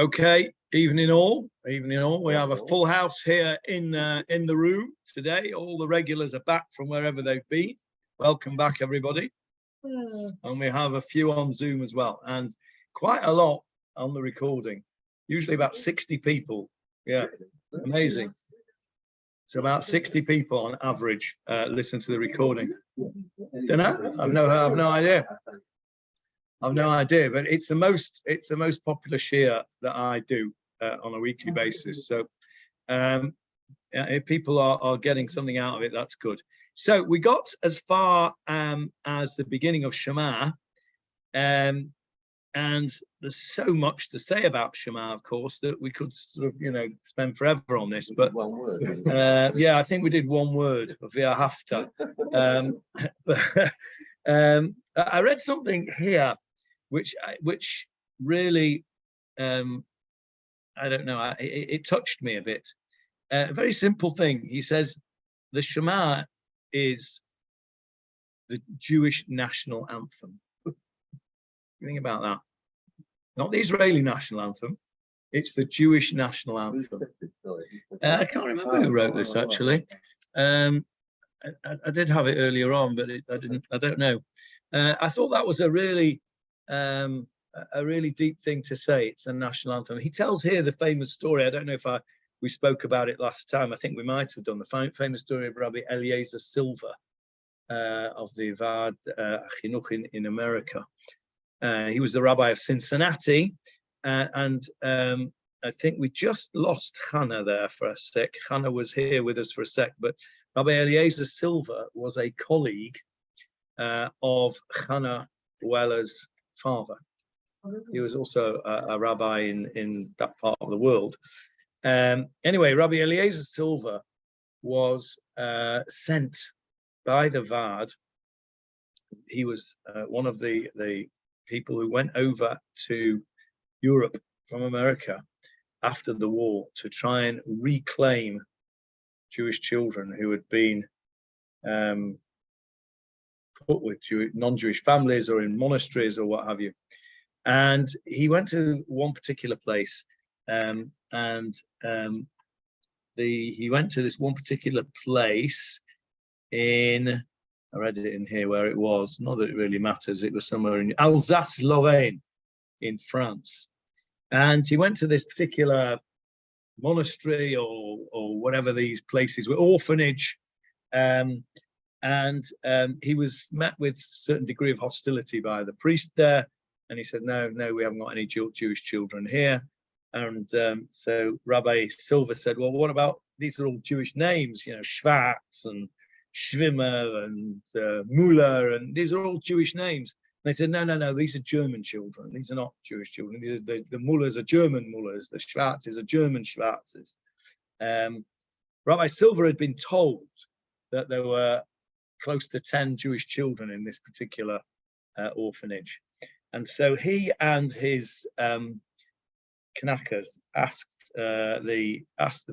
Okay, evening all. We have a full house here in the room today. All the regulars are back from wherever they've been. Welcome back, everybody. And we have a few on Zoom as well, and quite a lot on the recording. Usually about 60 people. Yeah, amazing. So about 60 people on average listen to the recording. Don't know. I've no idea. I've no idea, but it's the most popular shiur that I do on a weekly basis. So if people are getting something out of it, that's good. So we got as far as the beginning of Shema, and there's so much to say about Shema, of course, that we could sort of, spend forever on this. But one word. Yeah, I think we did one word, via hafta. I read something here, which really, I don't know, it touched me a bit. A very simple thing. He says the Shema is the Jewish national anthem. Think about that. Not the Israeli national anthem. It's the Jewish national anthem. I can't remember who wrote this actually. I did have it earlier on, but I don't know. I thought that was a really deep thing to say. It's a national anthem. He tells here the famous story. I don't know if we spoke about it last time. I think we might have done the famous story of Rabbi Eliezer Silver of the Vad Chinuch in America. He was the rabbi of Cincinnati, and I think we just lost Hannah there for a sec. Hannah was here with us for a sec, but Rabbi Eliezer Silver was a colleague of Hannah Weller's father. He was also a rabbi in that part of the world. Anyway, Rabbi Eliezer Silver was sent by the Vad. He was one of the people who went over to Europe from America after the war to try and reclaim Jewish children who had been put with non-Jewish families or in monasteries or what have you. And he went to one particular place, he went to this one particular place in, I read it in here where it was, not that it really matters, it was somewhere in Alsace-Lorraine in France. And he went to this particular monastery or whatever these places were, orphanage, and he was met with a certain degree of hostility by the priest there. And he said, no, we haven't got any Jewish children here. And so Rabbi Silver said, well, what about, these are all Jewish names, Schwartz and Schwimmer and Müller, and these are all Jewish names. And they said, no, these are German children. These are not Jewish children. These are the Müllers are German Müllers. The Schwarzes are German Schwarzes. Rabbi Silver had been told that there were close to 10 Jewish children in this particular orphanage. And so he and his Kanakas asked the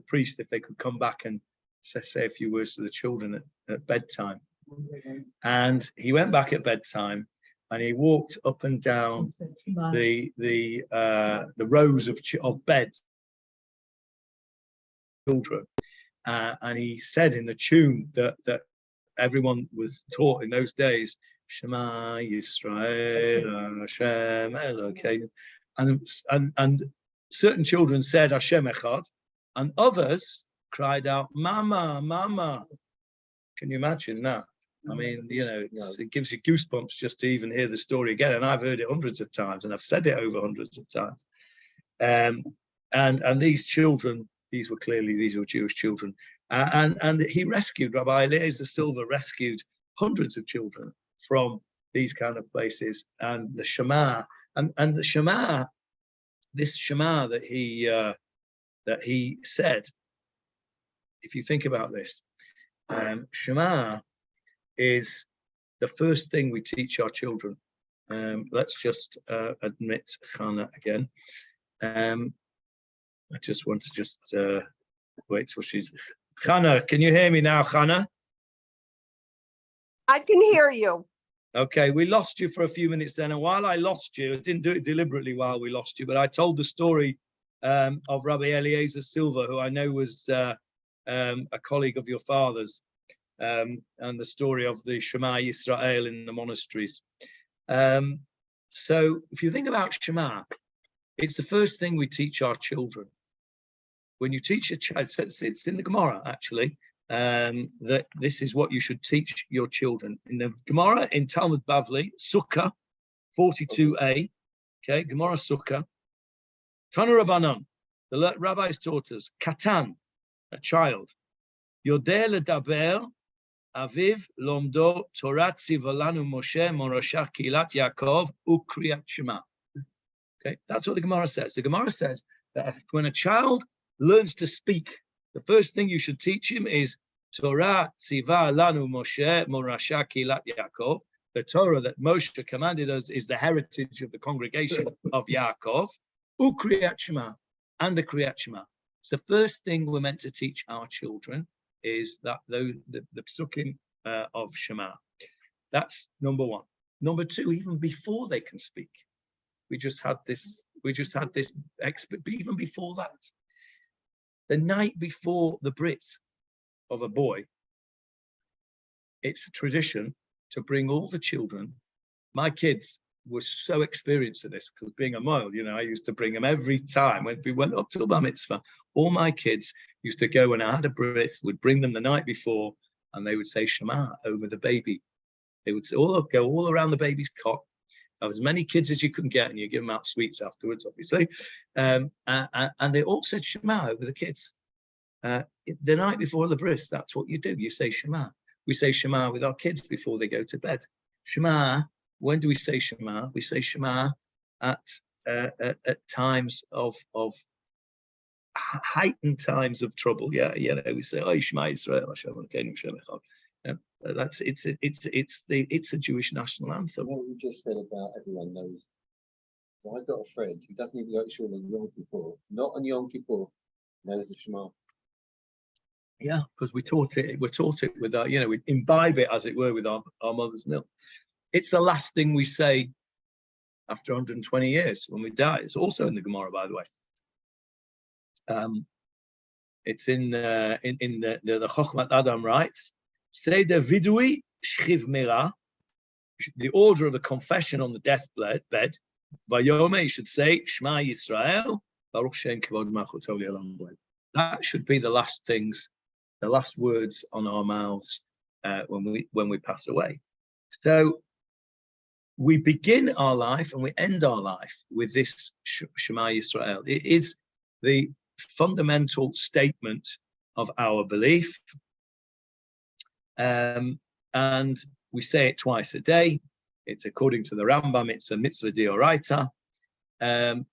priest if they could come back and say a few words to the children at bedtime. And he went back at bedtime and he walked up and down the rows of beds, children, and he said in the tune that everyone was taught in those days, Shema Yisrael Hashem Elokeinu, and certain children said Hashem Echad, and others cried out, Mama, Mama. Can you imagine that? I mean, it gives you goosebumps just to even hear the story again. And I've heard it hundreds of times, and I've said it over hundreds of times. And these children, these were Jewish children. And he rescued, Rabbi Eliezer Silver rescued hundreds of children from these kind of places. And the Shema, and the Shema, this Shema that he said, if you think about this, Shema is the first thing we teach our children. Let's just admit Hannah again. I just want to wait till she's... Hannah, can you hear me now, Hannah? I can hear you. Okay, we lost you for a few minutes then, and while I lost you, I didn't do it deliberately while we lost you, but I told the story of Rabbi Eliezer Silva, who I know was a colleague of your father's, and the story of the Shema Yisrael in the monasteries. So if you think about Shema, it's the first thing we teach our children. When you teach a child, it's in the Gemara actually, that this is what you should teach your children. In the Gemara in Talmud Bavli, Sukkah 42a, okay, Gemara Sukkah, Tana Rabbanan, the rabbis taught us, Katan, a child, Yodeh ledaber, Aviv lomdo Torah tzivalanu Moshe morasha kilat Yaakov ukriyat Shema. Okay, that's what the Gemara says. The Gemara says that when a child learns to speak, the first thing you should teach him is Torah tziva lanu Moshe morasha kilat Yaakov. The Torah that Moshe commanded us is the heritage of the congregation of Yaakov. Ukriyat Shema, and the Kriyat Shema. So the first thing we're meant to teach our children is that the psukim of Shema. That's number one. Number two, even before they can speak, we just had this even before that, the night before the Brit of a boy, it's a tradition to bring all the children. My kids were so experienced at this because being a mile, I used to bring them every time when we went up to a bar mitzvah. All my kids used to go, when I had a brit, would bring them the night before, and they would say Shema over the baby. They would go all around the baby's cot. Have as many kids as you can get, and you give them out sweets afterwards, obviously. And they all said Shema over the kids. The night before the brit, that's what you do. You say Shema. We say Shema with our kids before they go to bed. Shema. When do we say Shema? We say Shema at times of heightened times of trouble. Yeah, we say, "Oh, Shema Yisrael, Hashem Elokeinu, Hashem Echad." It's a Jewish national anthem. What you just said about everyone knows. So I've got a friend who doesn't even go to shul on Yom Kippur. Not on Yom Kippur, knows the Shema. Yeah, because we taught it with our, we imbibe it, as it were, with our mother's milk. It's the last thing we say after 120 years when we die. It's also in the Gemara, by the way. It's in the Chochmat Adam writes, Seder Vidui Shchiv Mira, the order of the confession on the deathbed. Vayome, you should say Shema Yisrael, Baruch Shem Kavod Malchut Olam. That should be the last things, the last words on our mouths when we pass away. So we begin our life and we end our life with this Shema Yisrael. It is the fundamental statement of our belief. And we say it twice a day. It's according to the Rambam, it's a mitzvah d'oraita. And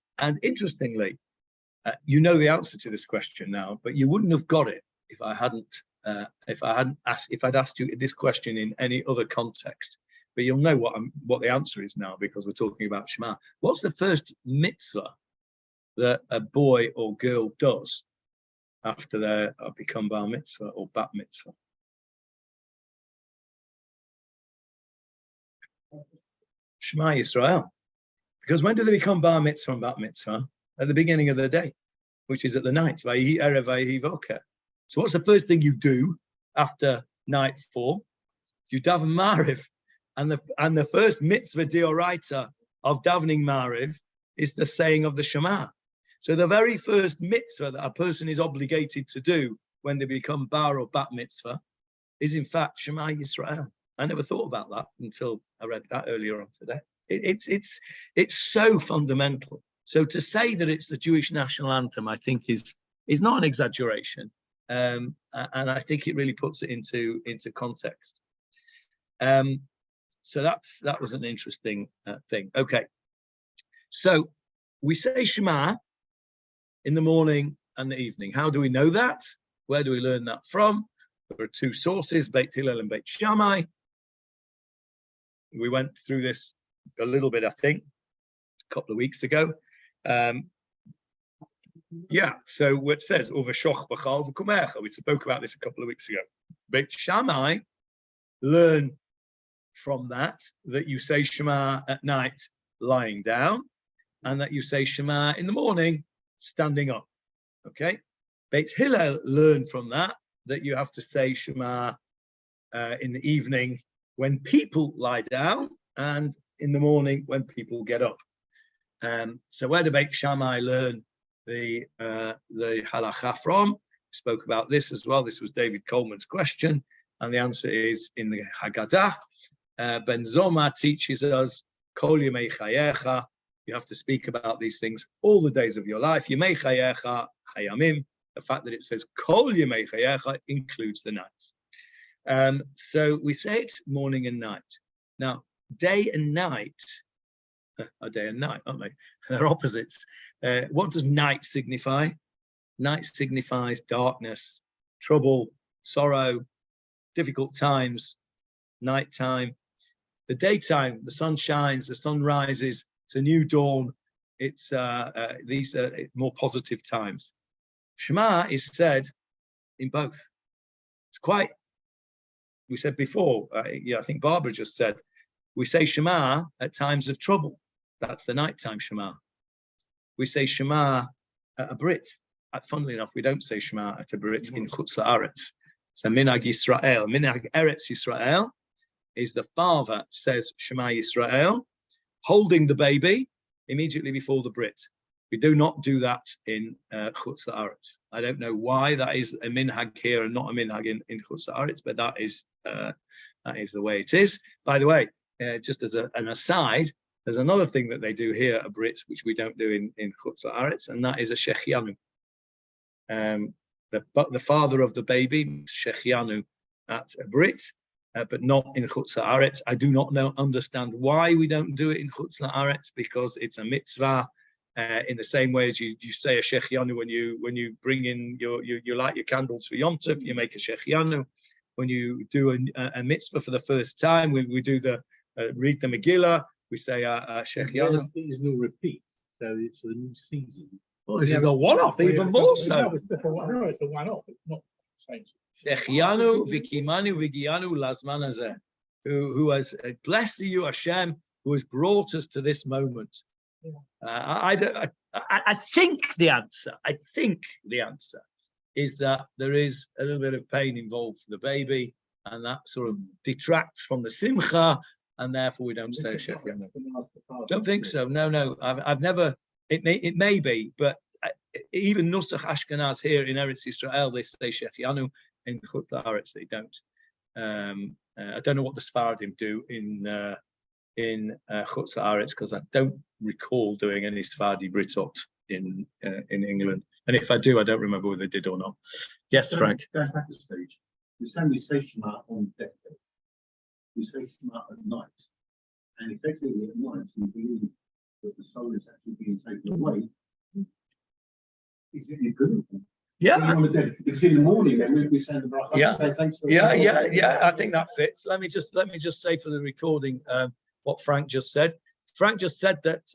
interestingly, you know the answer to this question now, but you wouldn't have got it if I'd asked you this question in any other context. But you'll know what the answer is now because we're talking about Shema. What's the first mitzvah that a boy or girl does after they become bar mitzvah or bat mitzvah? Shema Yisrael. Because when do they become bar mitzvah and bat mitzvah? At the beginning of the day, which is at the night. Vayihi erev vayihi boker. So what's the first thing you do after night 4? You daven Mariv. And the first mitzvah d'oraita of davening Mariv is the saying of the Shema. So the very first mitzvah that a person is obligated to do when they become bar or bat mitzvah is in fact Shema Yisrael. I never thought about that until I read that earlier on today. It's so fundamental. So to say that it's the Jewish national anthem, I think is not an exaggeration, and I think it really puts it into context. So that was an interesting thing. Okay, so we say Shema in the morning and the evening. How do we know that? Where do we learn that from? There are 2 sources, Beit Hillel and Beit Shammai. We went through this a little bit, I think, a couple of weeks ago. So it says, Uvashoch b'chal v'kumecha. We spoke about this a couple of weeks ago. Beit Shammai learn from that you say Shema at night lying down, and that you say Shema in the morning standing up. Okay, Beit Hillel learned from that you have to say Shema in the evening when people lie down and in the morning when people get up. So where did Beit Shammai learn the halacha from? Spoke about this as well. This was David Coleman's question, and the answer is in the Haggadah. Ben Zoma teaches us Kol Yemei Chayecha. You have to speak about these things all the days of your life. Yemei Chayecha Hayamim. The fact that it says Kol Yemei Chayecha includes the nights. So we say it's morning and night. Now, day and night are day and night, aren't they? They're opposites. What does night signify? Night signifies darkness, trouble, sorrow, difficult times, nighttime. The daytime, the sun shines, the sun rises, it's a new dawn. These are more positive times. Shema is said in both. It's quite, we said before, I think Barbara just said, we say Shema at times of trouble. That's the nighttime Shema. We say Shema at a Brit. Funnily enough, we don't say Shema at a Brit in Chutz La'aretz. So Minhag Yisrael, Minhag Eretz Yisrael is the father says Shema Yisrael, holding the baby immediately before the Brit. We do not do that in Chutz La'aretz. I don't know why that is a minhag here and not a minhag in Chutz La'aretz, but that is the way it is. By the way, just as an aside, there's another thing that they do here at Brit, which we don't do in Chutz La'aretz, and that is a Shechianu. The father of the baby, Shechianu at a Brit, but not in Chutz La'aretz. I do not understand why we don't do it in Chutz La'aretz, because it's a mitzvah. In the same way as you say a Shechianu when you bring in you light your candles for Yom Tov, you make a Shechianu. When you do a mitzvah for the first time, we do the read the Megillah, we say a Shechianu. Seasonal repeat, so it's a new season. Well, if you go one-off, even more so. No, it's a one-off. It's not the same. Shechianu v'kimanu v'gianu lazman hazeh, who has blessed you, Hashem, who has brought us to this moment. Yeah. I think the answer is that there is a little bit of pain involved for the baby, and that sort of detracts from the simcha, and therefore we don't say Shechianu. Don't think so. No. I've never. It may be, but even Nusach Ashkenaz here in Eretz Yisrael, they say Shechianu. In Chutz La'aretz, they don't. I don't know what the Sfaradim do in Chutz La'aretz, because I don't recall doing any Sephardi Britot in England. And if I do, I don't remember whether they did or not. Yes, so, Frank. Going back to stage, we say Shema on deathbed. We say Shema at night. And effectively at night, we believe that the soul is actually being taken away. Is it good? Yeah. It's in the morning, then we send the bracha. Yeah. Say thanks for Yeah. I think that fits. Let me just say for the recording what Frank just said. Frank just said that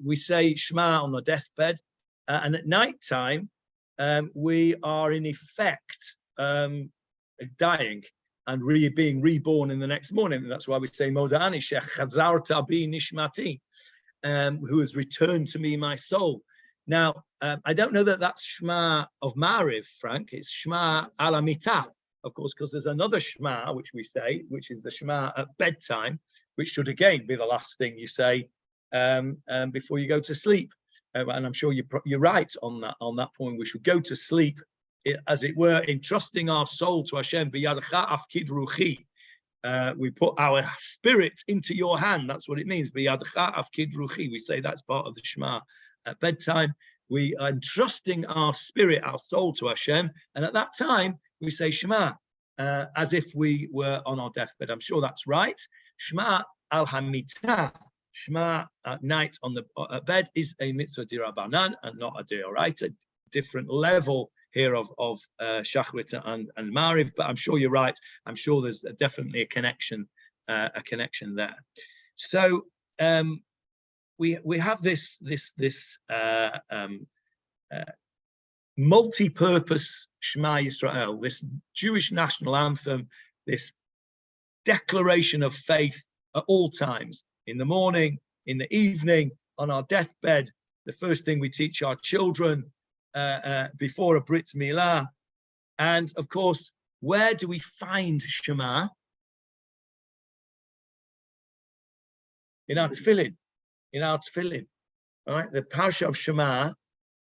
we say Shema on the deathbed, and at night time we are in effect dying and being reborn in the next morning. That's why we say Moda'ani Shech Chazarta Bi Nishmati, who has returned to me my soul. Now, I don't know that that's Shema of Ma'ariv, Frank. It's Shema ala mitah, of course, because there's another Shema, which we say, which is the Shema at bedtime, which should again be the last thing you say before you go to sleep. And I'm sure you're right on that point. We should go to sleep, as it were, entrusting our soul to Hashem. B'yadcha afkid ruchi. We put our spirit into your hand. That's what it means. B'yadcha afkid ruchi. We say that's part of the Shema. At bedtime, we are entrusting our spirit, our soul to Hashem, and at that time we say Shema, as if we were on our deathbed. I'm sure that's right. Shema al hamitah, Shema at night on the bed, is a mitzvah dirabanan and not a deoraita. Different level here of Shachrit and Mariv, but I'm sure you're right. I'm sure there's definitely a connection there. So. We have this multi-purpose Shema Yisrael, this Jewish national anthem, this declaration of faith at all times, in the morning, in the evening, on our deathbed, the first thing we teach our children before a Brit Milah. And of course, where do we find Shema? In our tefillin. Right? The parasha of Shema,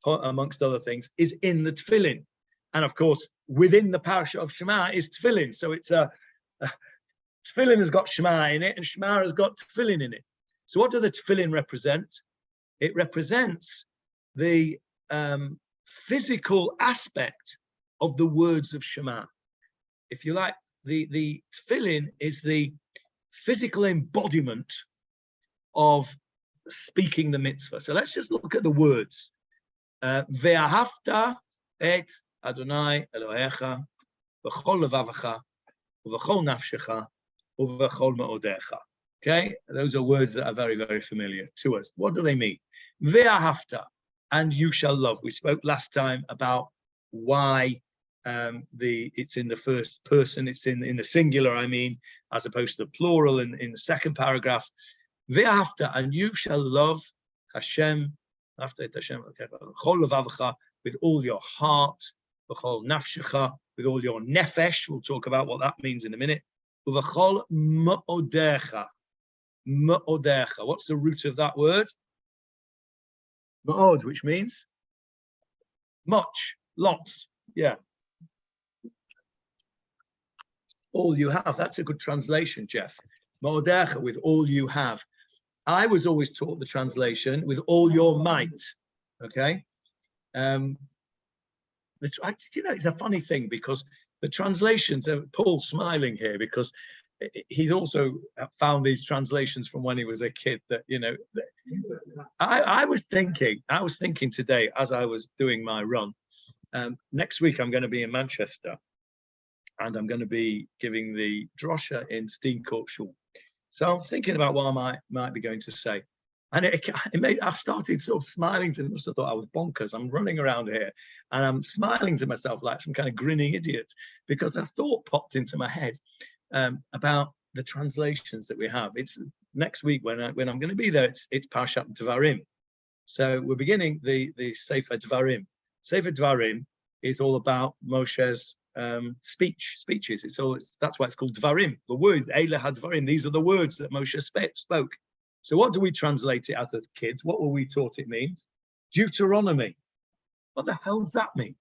amongst other things, is in the tefillin. And of course, within the parasha of Shema is tefillin. So it's tefillin has got Shema in it, and Shema has got tefillin in it. So what do the tefillin represent? It represents the physical aspect of the words of Shema. If you like, the tefillin is the physical embodiment of speaking the mitzvah. So let's just look at the words. Ve'ahavta et Adonai Elohecha v'chol levavecha v'chol nafshecha v'chol me'odecha. Okay, those are words that are very, very familiar to us. What do they mean? Ve'ahavta, and you shall love. We spoke last time about why it's in the first person, it's in the singular, I mean, as opposed to the plural in the second paragraph. Ve'ahavta, and you shall love Hashem, after Hashem, with all your heart, v'chol nafshecha, with all your nefesh. We'll talk about what that means in a minute. V'chol me'odecha. Me'odecha. What's the root of that word? Me'od, which means much, lots. Yeah. All you have. That's a good translation, Jeff. Me'odecha, with all you have. I was always taught the translation with all your might. Okay. It's a funny thing because the translations, Paul's smiling here because he's also found these translations from when he was a kid that, I was thinking today as I was doing my run, next week I'm going to be in Manchester and I'm going to be giving the drosha in Steencourt Shul. So I'm thinking about what I might be going to say. And I started sort of smiling to myself. I thought I was bonkers. I'm running around here and I'm smiling to myself like some kind of grinning idiot because a thought popped into my head about the translations that we have. It's next week when I'm going to be there, it's Parshat Dvarim. So we're beginning the Sefer Dvarim. Sefer Dvarim is all about Moshe's speeches. That's why it's called Dvarim. The word Eile HaDvarim. These are the words that Moshe spoke. So what do we translate it as kids? What were we taught it means? Deuteronomy. What the hell does that mean?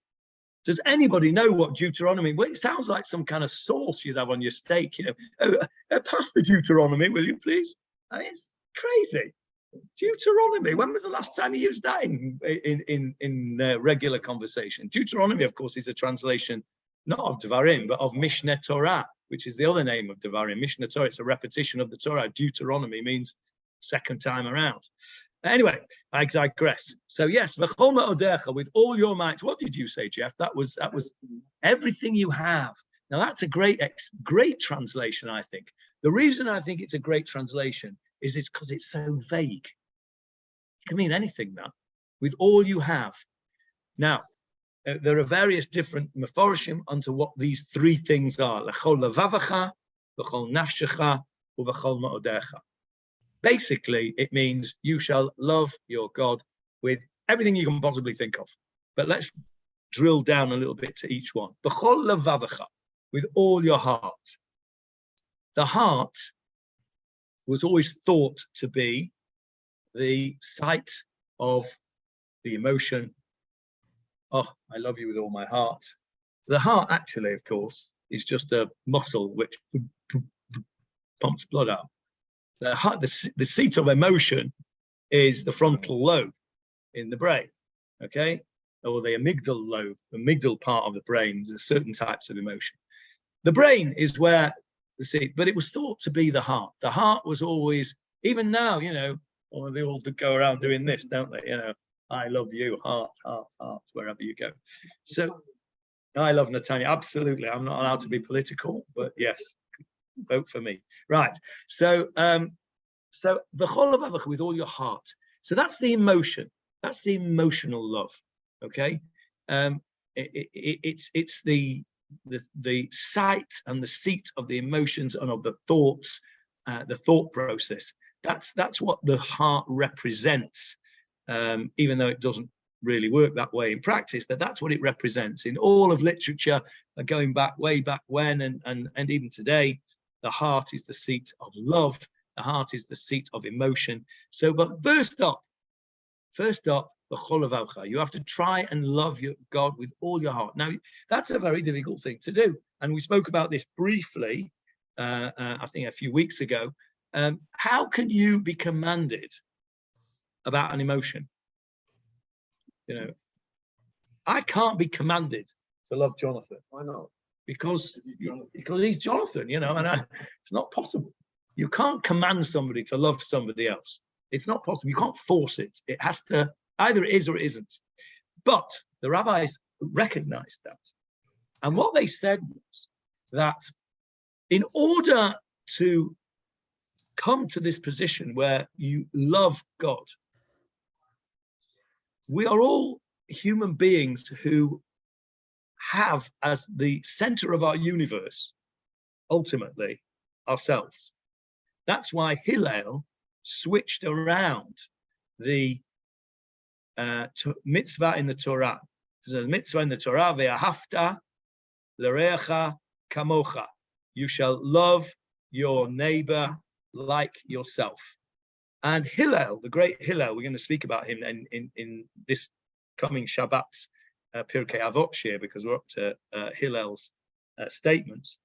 Does anybody know what Deuteronomy? Well, it sounds like some kind of sauce you'd have on your steak. Pass the Deuteronomy, will you please? I mean, it's crazy. Deuteronomy. When was the last time you used that in regular conversation? Deuteronomy, of course, is a translation not of Devarim, but of Mishneh Torah, which is the other name of Devarim. Mishneh Torah, it's a repetition of the Torah. Deuteronomy means second time around. Anyway, I digress. So yes, v'chol me'odecha, with all your might. What did you say, Jeff? That was everything you have. Now that's a great translation, I think. The reason I think it's a great translation is it's because it's so vague. It can mean anything now. With all you have. Now, there are various different meforshim onto what these three things are. L'chol levavecha, v'chol nafshecha, u'v'chol me'odecha. Basically, it means you shall love your God with everything you can possibly think of. But let's drill down a little bit to each one. B'chol levavecha, with all your heart. The heart was always thought to be the site of the emotion. Oh, I love you with all my heart. The heart, actually, of course, is just a muscle which pumps blood out. The heart, the seat of emotion is the frontal lobe in the brain, okay? Or the amygdal lobe, the amygdal part of the brain. There's certain types of emotion. The brain is where the seat, but it was thought to be the heart. The heart was always, even now, or they all go around doing this, don't they? I love you, heart, heart, heart, wherever you go. So I love Netanya, absolutely. I'm not allowed to be political, but yes, vote for me. Right. So the chol levavecha, with all your heart. So that's the emotion. That's the emotional love. Okay. It's the site and the seat of the emotions and of the thoughts, the thought process. That's what the heart represents. even though it doesn't really work that way in practice, but that's what it represents in all of literature, going back way back when, and even today. The heart is the seat of love. The heart is the seat of emotion. So, but first up, you have to try and love your God with all your heart. Now, that's a very difficult thing to do, and we spoke about this briefly, I think a few weeks ago. How can you be commanded about an emotion? I can't be commanded to love Jonathan. Why not? Because he's Jonathan, and it's not possible. You can't command somebody to love somebody else. It's not possible. You can't force it. It has to, either it is or it isn't. But the rabbis recognized that. And what they said was that in order to come to this position where you love God, we are all human beings who have as the center of our universe, ultimately, ourselves. That's why Hillel switched around the mitzvah in the Torah. There's a mitzvah in the Torah, ve'ahavta l'reacha kamocha. You shall love your neighbor like yourself. And Hillel, the great Hillel, we're going to speak about him in this coming Shabbat, Pirkei Avot Shir, because we're up to Hillel's statements.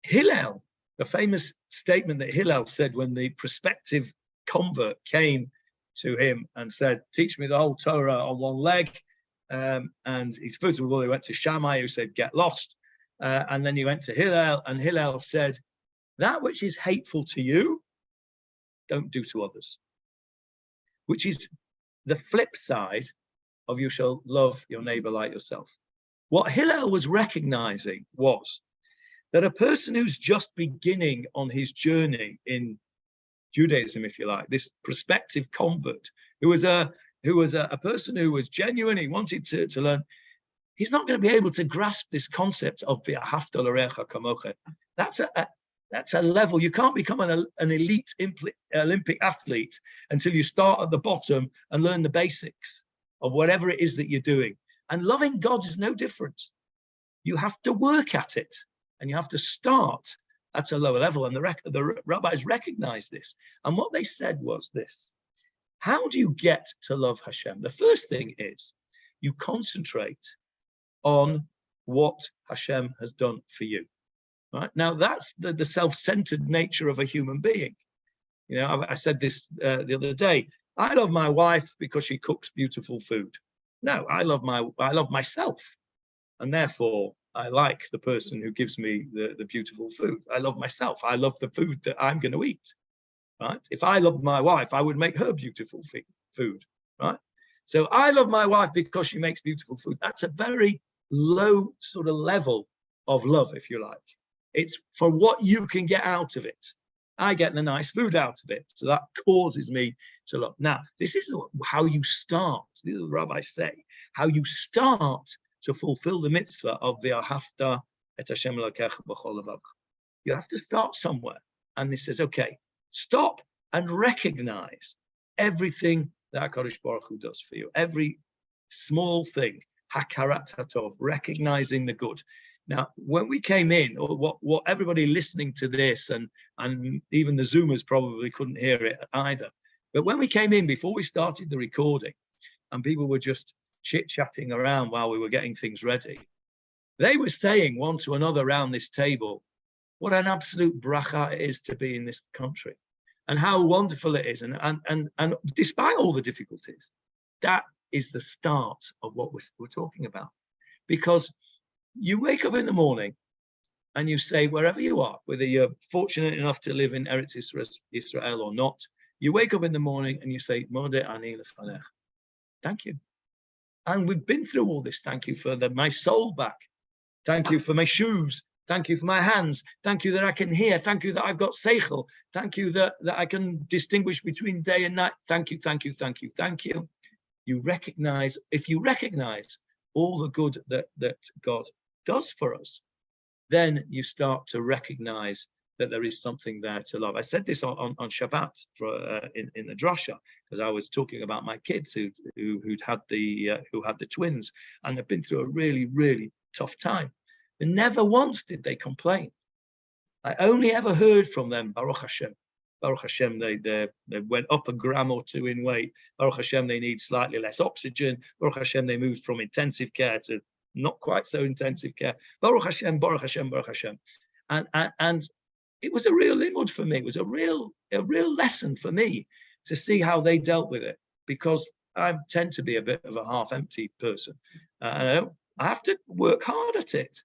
Hillel, the famous statement that Hillel said when the prospective convert came to him and said, "Teach me the whole Torah on one leg." And he first of all, he went to Shema, who said, "Get lost." And then he went to Hillel, and Hillel said, "That which is hateful to you, don't do to others," which is the flip side of you shall love your neighbor like yourself. What Hillel was recognizing was that a person who's just beginning on his journey in Judaism, if you like, this prospective convert, who was a person who was genuine, he wanted to learn, he's not going to be able to grasp this concept of v'ahavta l'reacha kamocha. That's a level. You can't become an elite Olympic athlete until you start at the bottom and learn the basics of whatever it is that you're doing. And loving God is no different. You have to work at it, and you have to start at a lower level. And the rabbis recognized this. And what they said was this: how do you get to love Hashem? The first thing is you concentrate on what Hashem has done for you. Right? Now, that's the self-centered nature of a human being. I said this the other day. I love my wife because she cooks beautiful food. No, I love myself, and therefore I like the person who gives me the beautiful food. I love myself. I love the food that I'm going to eat. Right? If I loved my wife, I would make her beautiful food. Right? So I love my wife because she makes beautiful food. That's a very low sort of level of love, if you like. It's for what you can get out of it. I get the nice food out of it, so that causes me to love. Now, this is how you start. This is what the rabbis say. How you start to fulfill the mitzvah of v'ahavta et Hashem Elokecha b'chol levav. You have to start somewhere. And this says, okay, stop and recognize everything that HaKadosh Baruch Hu does for you. Every small thing, hakarat hatov, recognizing the good. Now, when we came in, or what everybody listening to this, and even the Zoomers probably couldn't hear it either, but when we came in, before we started the recording, and people were just chit-chatting around while we were getting things ready, they were saying one to another around this table, what an absolute bracha it is to be in this country, and how wonderful it is, and despite all the difficulties, that is the start of what we're talking about. Because you wake up in the morning and you say, wherever you are, whether you're fortunate enough to live in Eretz Israel or not, you wake up in the morning and you say, Modeh ani lefanech. Thank you. And we've been through all this. Thank you for my soul back. Thank you for my shoes. Thank you for my hands. Thank you that I can hear. Thank you that I've got seichel. Thank you that I can distinguish between day and night. Thank you, thank you, thank you, thank you. If you recognize all the good that God does for us, then you start to recognize that there is something there to love. I said this on Shabbat in the drasha, because I was talking about my kids who'd had the twins and have been through a really, really tough time. And never once did they complain. I only ever heard from them, Baruch Hashem. Baruch Hashem, they went up a gram or two in weight. Baruch Hashem, they need slightly less oxygen. Baruch Hashem, they moved from intensive care to not quite so intensive care. Baruch Hashem, Baruch Hashem, Baruch Hashem. And it was a real limud for me. It was a real lesson for me to see how they dealt with it, because I tend to be a bit of a half-empty person. I have to work hard at it.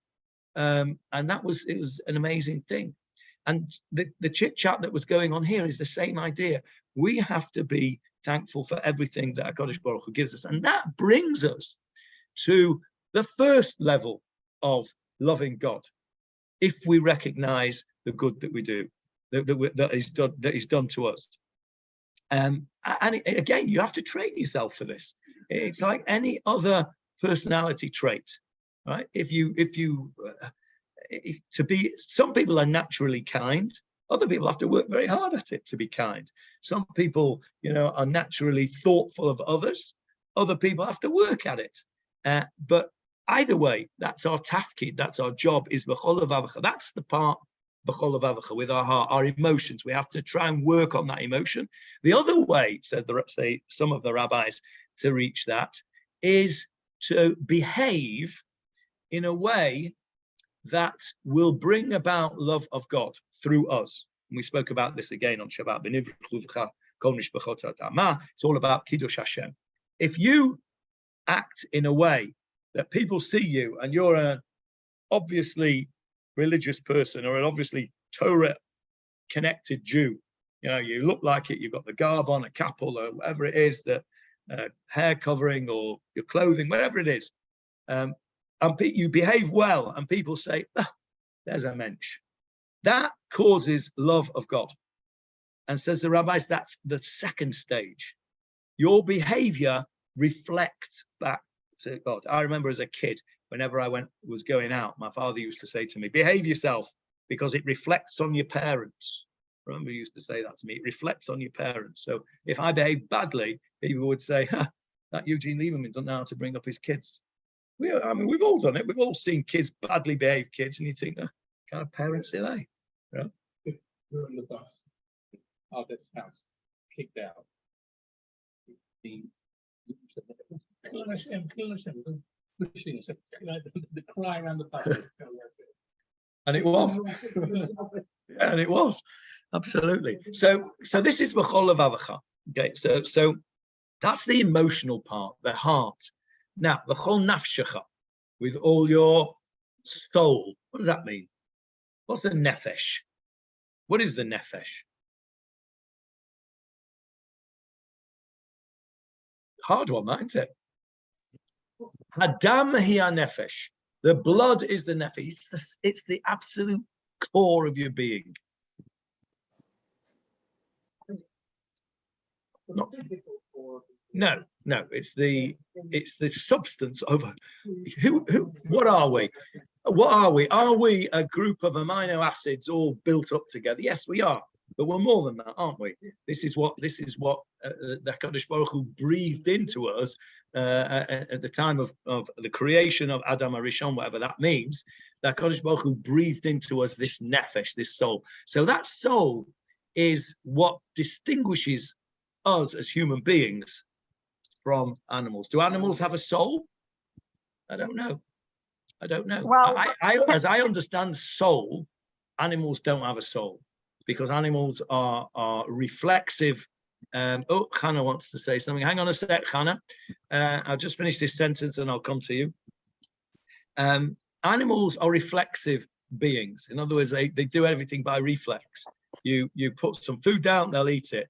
And it was an amazing thing. And the chit chat that was going on here is the same idea. We have to be thankful for everything that HaKadosh Baruch Hu gives us. And that brings us to the first level of loving God. If we recognize the good that we do, that is done to us. And again, you have to train yourself for this. It's like any other personality trait, right? Some people are naturally kind. Other people have to work very hard at it to be kind. Some people, are naturally thoughtful of others. Other people have to work at it. But either way, that's our tafkid. That's our job. Is b'chol levavecha. That's the part b'chol levavecha, with our heart, our emotions. We have to try and work on that emotion. The other way, say some of the rabbis, to reach that is to behave in a way that will bring about love of God through us. And we spoke about this again on Shabbat. It's all about Kiddush Hashem. If you act in a way that people see you and you're an obviously religious person or an obviously Torah-connected Jew, you look like it, you've got the garb on, a kapul, or whatever it is, the hair covering or your clothing, whatever it is, and you behave well, and people say, there's a mensch. That causes love of God. And says the rabbis, that's the second stage. Your behavior reflects back to God. I remember as a kid, whenever I was going out, my father used to say to me, behave yourself, because it reflects on your parents. I remember he used to say that to me, it reflects on your parents. So if I behave badly, people would say, that Eugene Lieberman doesn't know how to bring up his kids. We've all done it. We've all seen kids, badly behaved kids, and you think, what kind of parents are they? If we're on the bus, this house, kicked out. The cry around the bus. And it was. And it was. Absolutely. So this is b'chol levavecha. Okay, so that's the emotional part, the heart. Now, v'chol nafshecha, with all your soul. What does that mean? What's the nefesh? What is the nefesh? Hard one, isn't it? Hadam hi nefesh. The blood is the nefesh. It's the absolute core of your being. No, it's the substance of what are we? What are we? Are we a group of amino acids all built up together? Yes, we are, but we're more than that, aren't we? This is what the HaKadosh Baruch Hu breathed into us at the time of the creation of Adam Arishon, whatever that means. The HaKadosh Baruch Hu breathed into us this nefesh, this soul. So that soul is what distinguishes us as human beings from animals. Do animals have a soul? I don't know. Well, as I understand soul, animals don't have a soul, because animals are reflexive. Hannah wants to say something. Hang on a sec, Hannah. I'll just finish this sentence and I'll come to you. Animals are reflexive beings. In other words, they do everything by reflex. You put some food down, they'll eat it.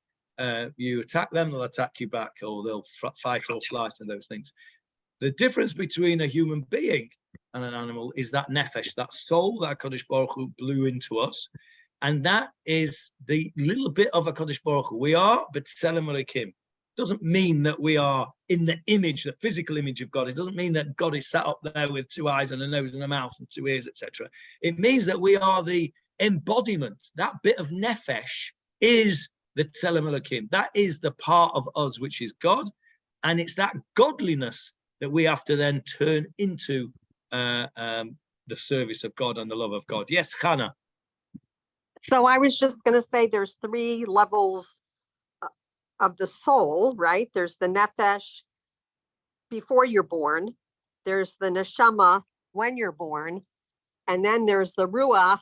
You attack them, they'll attack you back, or they'll fight or flight and those things. The difference between a human being and an animal is that nefesh, that soul that HaKadosh Baruch Hu blew into us. And that is the little bit of HaKadosh Baruch Hu. We are B'Tselem Elokim. Doesn't mean that we are in the image, the physical image of God. It doesn't mean that God is sat up there with 2 eyes and a nose and a mouth and 2 ears, etc. It means that we are the embodiment, that bit of nefesh is the Tzelem Elokim. That is the part of us which is God. And it's that godliness that we have to then turn into the service of God and the love of God. Yes, Hannah. So I was just going to say there's 3 levels of the soul, right? There's the nefesh before you're born. There's the neshama when you're born. And then there's the ruach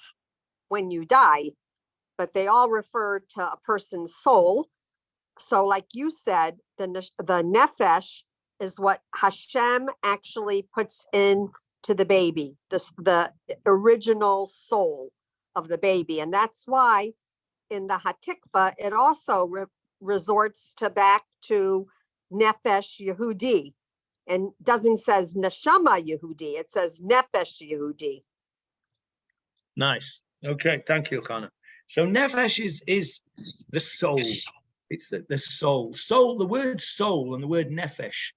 when you die. But they all refer to a person's soul. So like you said, the nefesh is what Hashem actually puts into the baby, the original soul of the baby. And that's why in the Hatikva, it also resorts back to Nefesh Yehudi, and doesn't says Neshama Yehudi, it says Nefesh Yehudi. Nice. Okay, thank you, Hannah. So Nefesh is the soul. It's the soul. Soul, the word soul and the word Nefesh,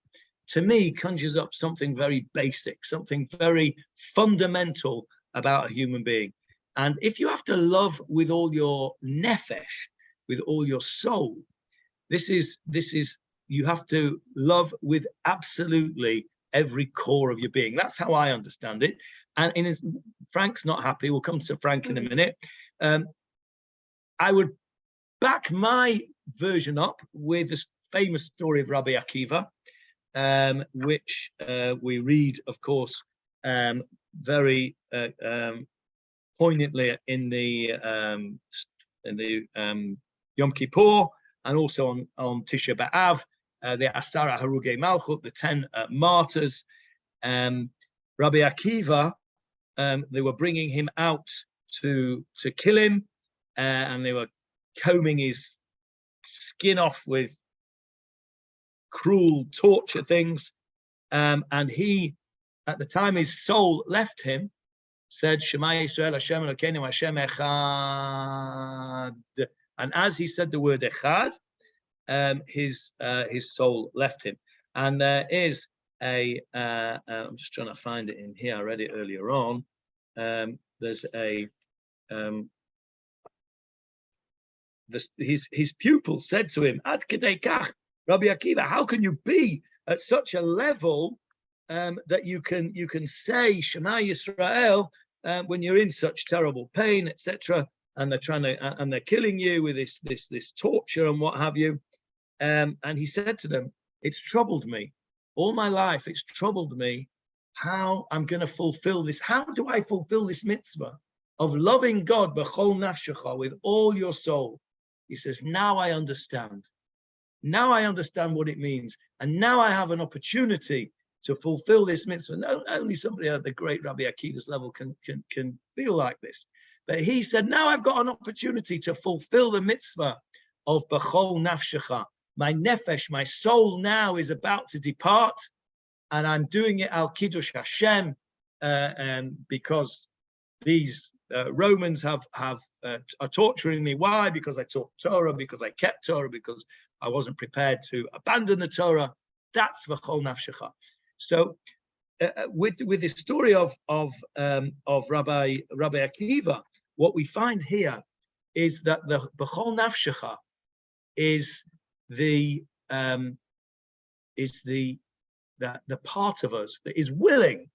to me, conjures up something very basic, something very fundamental about a human being. And if you have to love with all your nefesh, with all your soul, this is you have to love with absolutely every core of your being. That's how I understand it. And Frank's not happy. We'll come to Frank in a minute. I would back my version up with this famous story of Rabbi Akiva, which we read, of course, very poignantly in the Yom Kippur, and also on Tisha B'Av, the Asara Harugei Malchut, the 10 martyrs. Rabbi Akiva, they were bringing him out to kill him, and they were combing his skin off with cruel torture things. And he, at the time his soul left him, said, Shema Yisrael, Hashem Elokeinu, Hashem Echad. And as he said the word Echad, his soul left him. And there is I'm just trying to find it in here. I read it earlier on. There's his pupil said to him, Ad Kedei Kach, Rabbi Akiva, how can you be at such a level that you can say Shema Yisrael when you're in such terrible pain, etc. And they're killing you with this torture and what have you. And he said to them, it's troubled me all my life. It's troubled me how I'm going to fulfill this. How do I fulfill this mitzvah of loving God b'chol nafshecha, with all your soul? He says, now I understand. Now I understand what it means. And now I have an opportunity to fulfill this mitzvah. No, only somebody at the great Rabbi Akiva's level can feel like this. But he said, now I've got an opportunity to fulfill the mitzvah of b'chol nafshecha. My nefesh, my soul now is about to depart, and I'm doing it al kiddush Hashem, because these Romans are torturing me. Why? Because I taught Torah, because I kept Torah, because I wasn't prepared to abandon the Torah. That's v'chol nafshecha. So, with the story of Rabbi Akiva, what we find here is that the v'chol nafshecha is the part of us that is willing.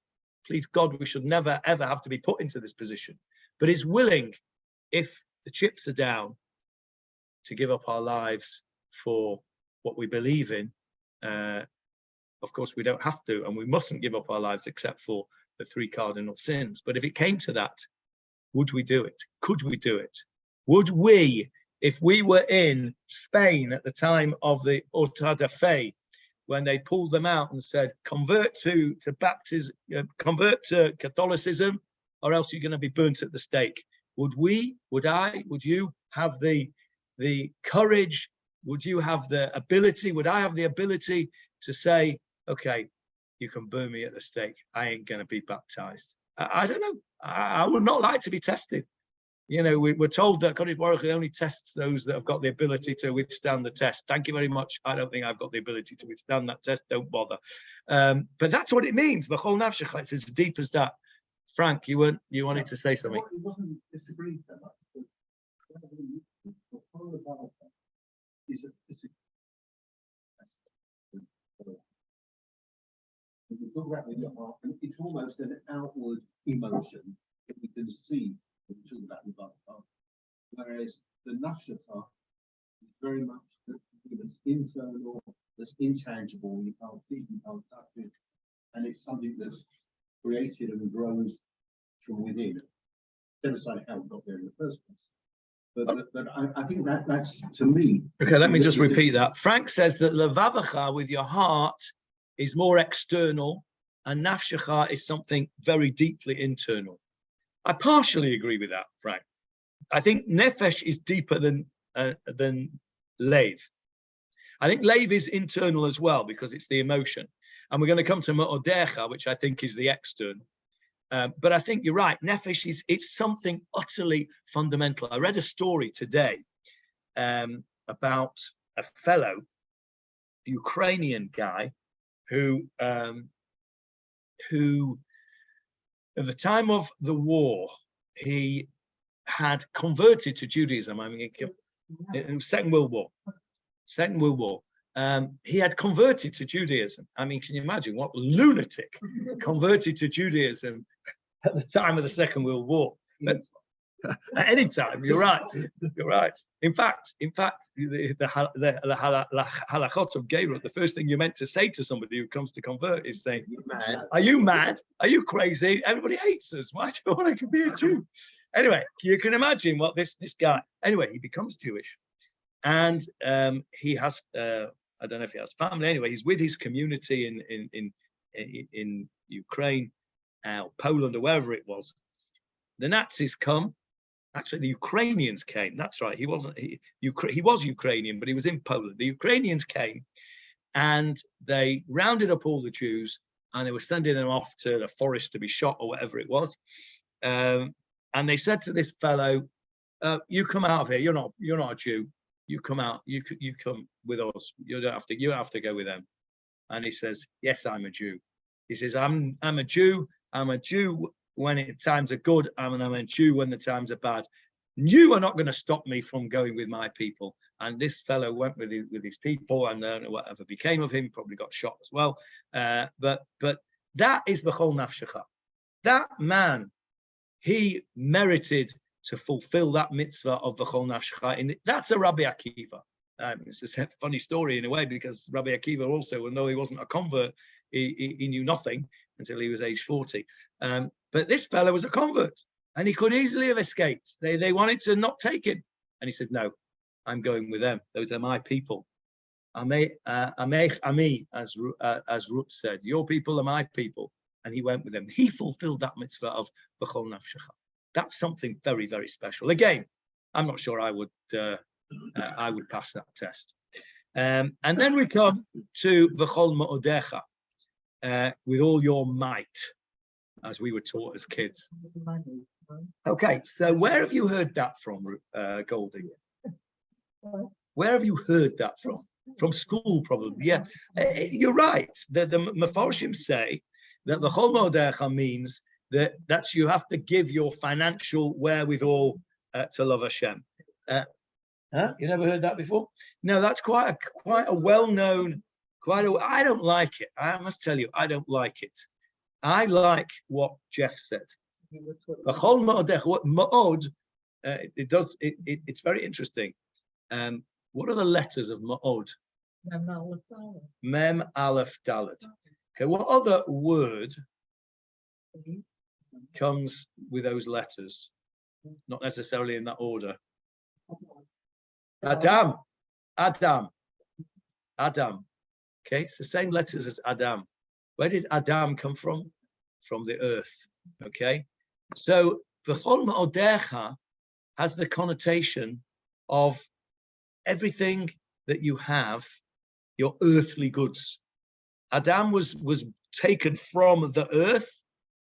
Please God, we should never ever have to be put into this position, but is willing, if the chips are down, to give up our lives for what we believe in. Of course, we don't have to, and we mustn't give up our lives except for the 3 cardinal sins. But if it came to that, would we do it? Could we do it? Would we, if we were in Spain at the time of the Auto de Fe, when they pulled them out and said, convert to baptism, convert to Catholicism, or else you're going to be burnt at the stake. Would we, would I, would you have the courage? Would you have the ability? Would I have the ability to say, okay, you can burn me at the stake, I ain't going to be baptized? I don't know. I would not like to be tested. You know, we're told that Kodesh Baruch Hu only tests those that have got the ability to withstand the test. Thank you very much. I don't think I've got the ability to withstand that test. Don't bother. But that's what it means. V'chol nafshecha. It's as deep as that. Frank, you wanted to say something. It wasn't disagreed so much. We talk about with your heart, and it's almost an outward emotion that we can see when we talk about the heart. Whereas the nafshata is very much that's internal, that's intangible, you can't see, you can't touch it, and it's something that's created and grows from within. Devastating how it got there in the first place. But I think that's to me. Okay, let me just repeat that. Frank says that levavacha, with your heart, is more external, and nafshecha is something very deeply internal. I partially agree with that, Frank. I think nefesh is deeper than leiv. I think leiv is internal as well because it's the emotion, and we're going to come to ma'odecha, which I think is the external. But I think you're right. Nefesh it's something utterly fundamental. I read a story today about a fellow Ukrainian guy who at the time of the war, he had converted to Judaism. I mean, in Second World War. He had converted to Judaism. I mean, can you imagine what lunatic converted to Judaism at the time of the Second World War? But at any time, you're right. You're right. In fact, the halachot of Geirut, the first thing you're meant to say to somebody who comes to convert is saying, "Are you mad? Are you crazy? Everybody hates us. Why do you want to be a Jew?" Anyway, you can imagine what this guy. Anyway, he becomes Jewish, and he has. I don't know if he has family. Anyway, he's with his community in Ukraine, Poland, or wherever it was. The Nazis come. Actually, the Ukrainians came. That's right. He wasn't. He was Ukrainian, but he was in Poland. The Ukrainians came, and they rounded up all the Jews, and they were sending them off to the forest to be shot or whatever it was. And they said to this fellow, "You come out of here. You're not a Jew. You come out. You come with us. You don't have to. You have to go with them." And he says, "Yes, I'm a Jew." He says, "I'm a Jew. I'm a Jew when times are good, I'm a Jew when the times are bad. You are not going to stop me from going with my people." And this fellow went with his people, and whatever became of him, probably got shot as well. But that is b'chol nafshecha. That man, he merited to fulfill that mitzvah of b'chol nafshecha. That's a Rabbi Akiva. It's a funny story in a way, because Rabbi Akiva also, although he wasn't a convert, he knew nothing until he was age 40. But this fellow was a convert, and he could easily have escaped. They wanted to not take him, and he said, "No, I'm going with them. Those are my people. Amech ami, as Ruth said, your people are my people." And he went with them. He fulfilled that mitzvah of b'chol nafshecha. That's something very, very special. Again, I'm not sure I would pass that test. And then we come to b'chol ma'odecha, with all your might, as we were taught as kids. Okay, so where have you heard that from, Goldie? Where have you heard that from? From school, probably. Yeah, you're right. The Mefarshim say that the b'chol ma'odecha means that you have to give your financial wherewithal to love Hashem. You never heard that before? No, that's quite a well-known. I don't like it. I must tell you, I don't like it. I like what Jeff said. B'chol ma'odecha, what ma'od, it's very interesting. What are the letters of ma'od? Mem, aleph, dalet. Okay, what other word comes with those letters? Not necessarily in that order. Adam. Okay, it's the same letters as Adam. Where did Adam come from? From the earth. Okay, so b'chol ma'odecha has the connotation of everything that you have, your earthly goods. Adam was taken from the earth,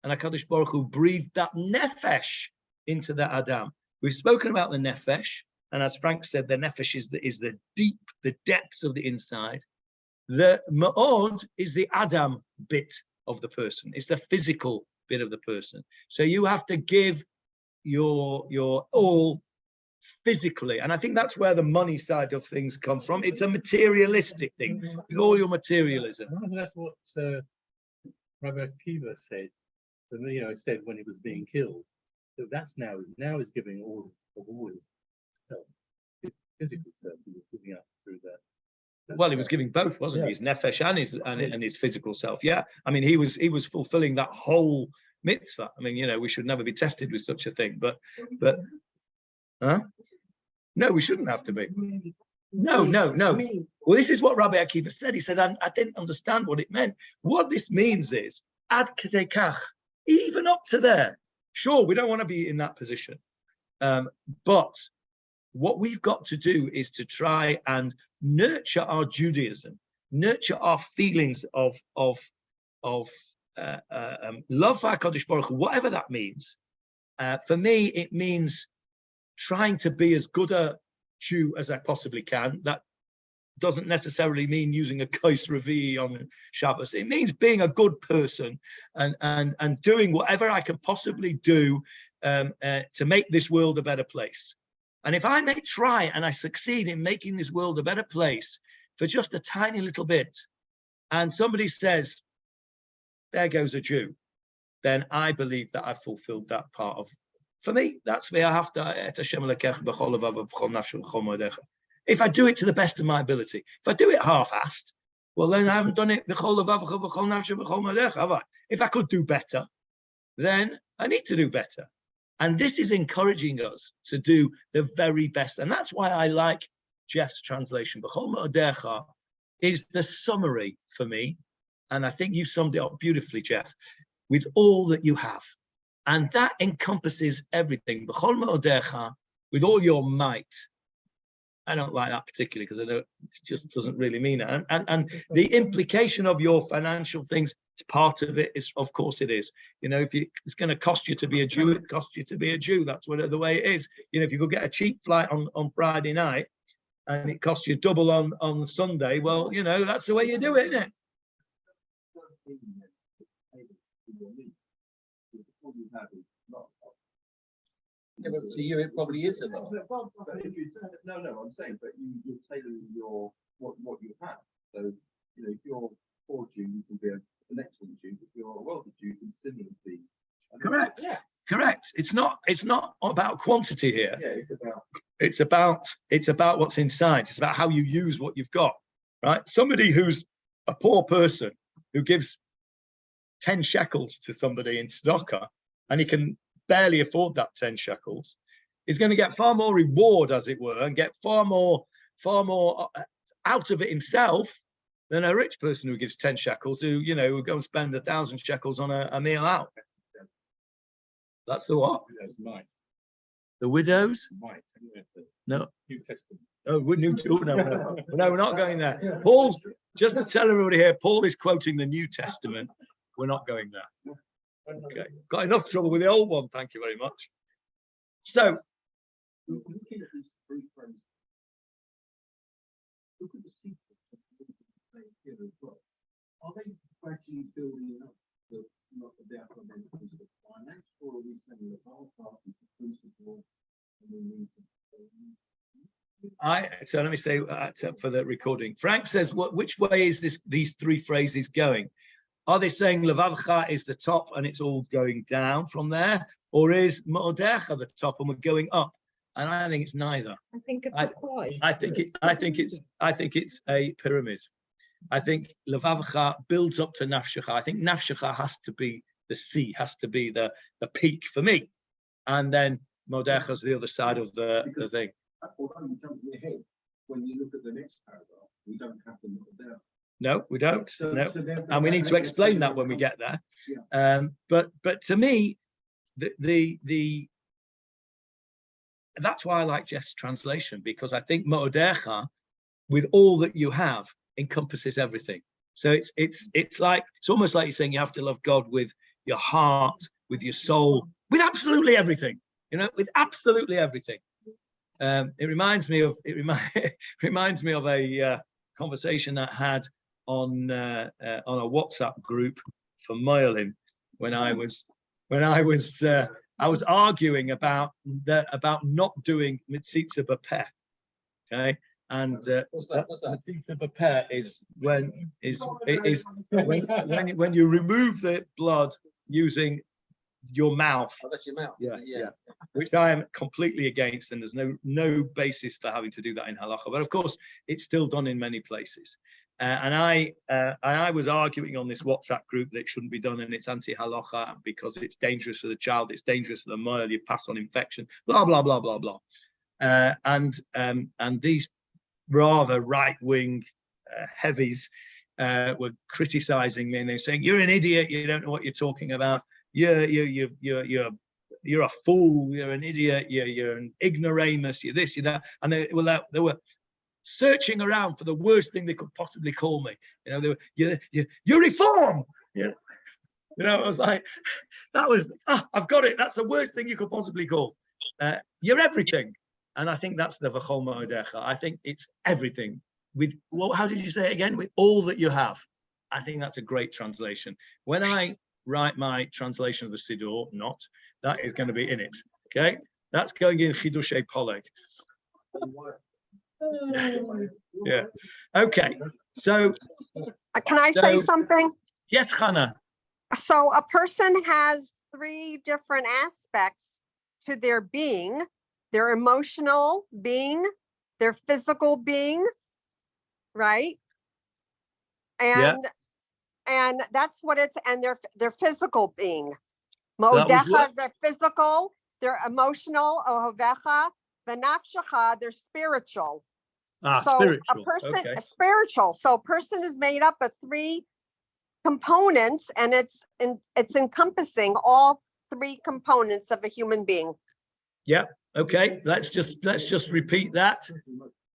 and HaKadosh Baruch Hu breathed that nefesh into the Adam. We've spoken about the nefesh, and as Frank said, the nefesh is the depths of the inside. The ma'od is the Adam bit of the person. It's the physical bit of the person. So you have to give your all physically, and I think that's where the money side of things come from. It's a materialistic thing with all your materialism. I think that's what Rabbi Akiva said. Said when he was being killed. So that's now is giving all his self, his physical self. He was giving up through that. Well, he was giving both, wasn't he? His nefesh and his physical self. Yeah, I mean, he was fulfilling that whole mitzvah. I mean, we should never be tested with such a thing. But, huh? No, we shouldn't have to be. No. Well, this is what Rabbi Akiva said. He said, I didn't understand what it meant. What this means is, ad kedei kach, even up to there. Sure, we don't want to be in that position. But what we've got to do is to try and nurture our Judaism, nurture our feelings of love for HaKadosh Baruch Hu, whatever that means. For me, it means trying to be as good a Jew as I possibly can. That doesn't necessarily mean using a kos revi on Shabbos. It means being a good person and doing whatever I can possibly do to make this world a better place. And if I may try and I succeed in making this world a better place for just a tiny little bit, and somebody says, there goes a Jew, then I believe that I've fulfilled that part of. For me, that's me. I have to. If I do it to the best of my ability, if I do it half-assed, well, then I haven't done it. If I could do better, then I need to do better. And this is encouraging us to do the very best. And that's why I like Jeff's translation. Is the summary for me. And I think you summed it up beautifully, Jeff, with all that you have. And that encompasses everything. With all your might. I don't like that particularly because I know it just doesn't really mean it. And the implication of your financial things, it's part of it. Of course it is. If it's going to cost you to be a Jew, it costs you to be a Jew. That's the way it is. If you go get a cheap flight on Friday night and it costs you double on Sunday, well, that's the way you do it, isn't it? Yeah, but to you, it probably is a lot. But if you no, I'm saying, but you're tailoring what you have. So, if you're poor Jew, you can be an excellent Jew. If you're a wealthy Jew, you can similarly be. Correct. Yeah. Correct. It's not about quantity here. Yeah, it's about what's inside. It's about how you use what you've got. Right? Somebody who's a poor person who gives 10 shekels to somebody in tzedakah, and he can barely afford that 10 shekels, is going to get far more reward, as it were, and get far more out of it himself than a rich person who gives 10 shekels, who will go and spend 1,000 shekels on a meal out. That's the what? Might. The widows? Might. No. New Testament. Oh, no, we're not going there. Paul, just to tell everybody here, Paul is quoting the New Testament. We're not going there. Okay, got enough trouble with the old one. Thank you very much. So, looking at these three phrases, look at the sequence here as well. Are they gradually building up not the doubt when it comes to the finance, or are we saying the whole part is the principle and then so let me say for the recording. Frank says, which way is these three phrases going? Are they saying Levavcha is the top and it's all going down from there? Or is Ma'odecha the top and we're going up? And I think it's neither. I think it's a pie. I think it's a pyramid. I think Levavcha builds up to Nafshecha. I think Nafshecha has to be the C, has to be the peak for me. And then Ma'odecha's the other side of the thing. Although you jump in your head, when you look at the next paragraph, we don't have to look down. No, we don't. So and we need to explain that when we get there. Yeah. But to me, the that's why I like Jeff's translation, because I think Ma'odecha, with all that you have, encompasses everything. So it's almost like you're saying you have to love God with your heart, with your soul, with absolutely everything. With absolutely everything. It reminds me of a conversation I had on a WhatsApp group for Moelim when I was when I was arguing about not doing mitzitza b'peh. Okay, and What's that? What's that? mitzitza b'peh is when you remove the blood using your mouth. Oh, that's your mouth. Yeah, isn't it? yeah. Which I am completely against, and there's no basis for having to do that in halacha. But of course, it's still done in many places. And I was arguing on this WhatsApp group that it shouldn't be done, and it's anti-halacha because it's dangerous for the child, it's dangerous for the mother, you pass on infection, blah blah blah blah blah. And these rather right-wing heavies were criticizing me, and they're saying, "You're an idiot. You don't know what you're talking about. You're a fool. You're an idiot. You're an ignoramus. You're this. You're that." And they were searching around for the worst thing they could possibly call me. You know, they were, you reform. Yeah. You know, I was like, I've got it. That's the worst thing you could possibly call. You're everything. And I think that's the v'chol ma'odecha. I think it's everything. With, well, how did you say it again? With all that you have. I think that's a great translation. When I write my translation of the Siddur, that is going to be in it. Okay? That's going in Chidushei Poleg. Yeah. Okay. So. Can I say something? Yes, Hannah. So a person has 3 different aspects to their being: their emotional being, their physical being, right? And that's what it's, and their physical being. Modecha is their physical, their emotional, ohovecha, v'nafshecha, they're spiritual. So spiritual. a person, spiritual. So a person is made up of 3 components, and it's encompassing all 3 components of a human being. Yeah. Okay. Let's just repeat that.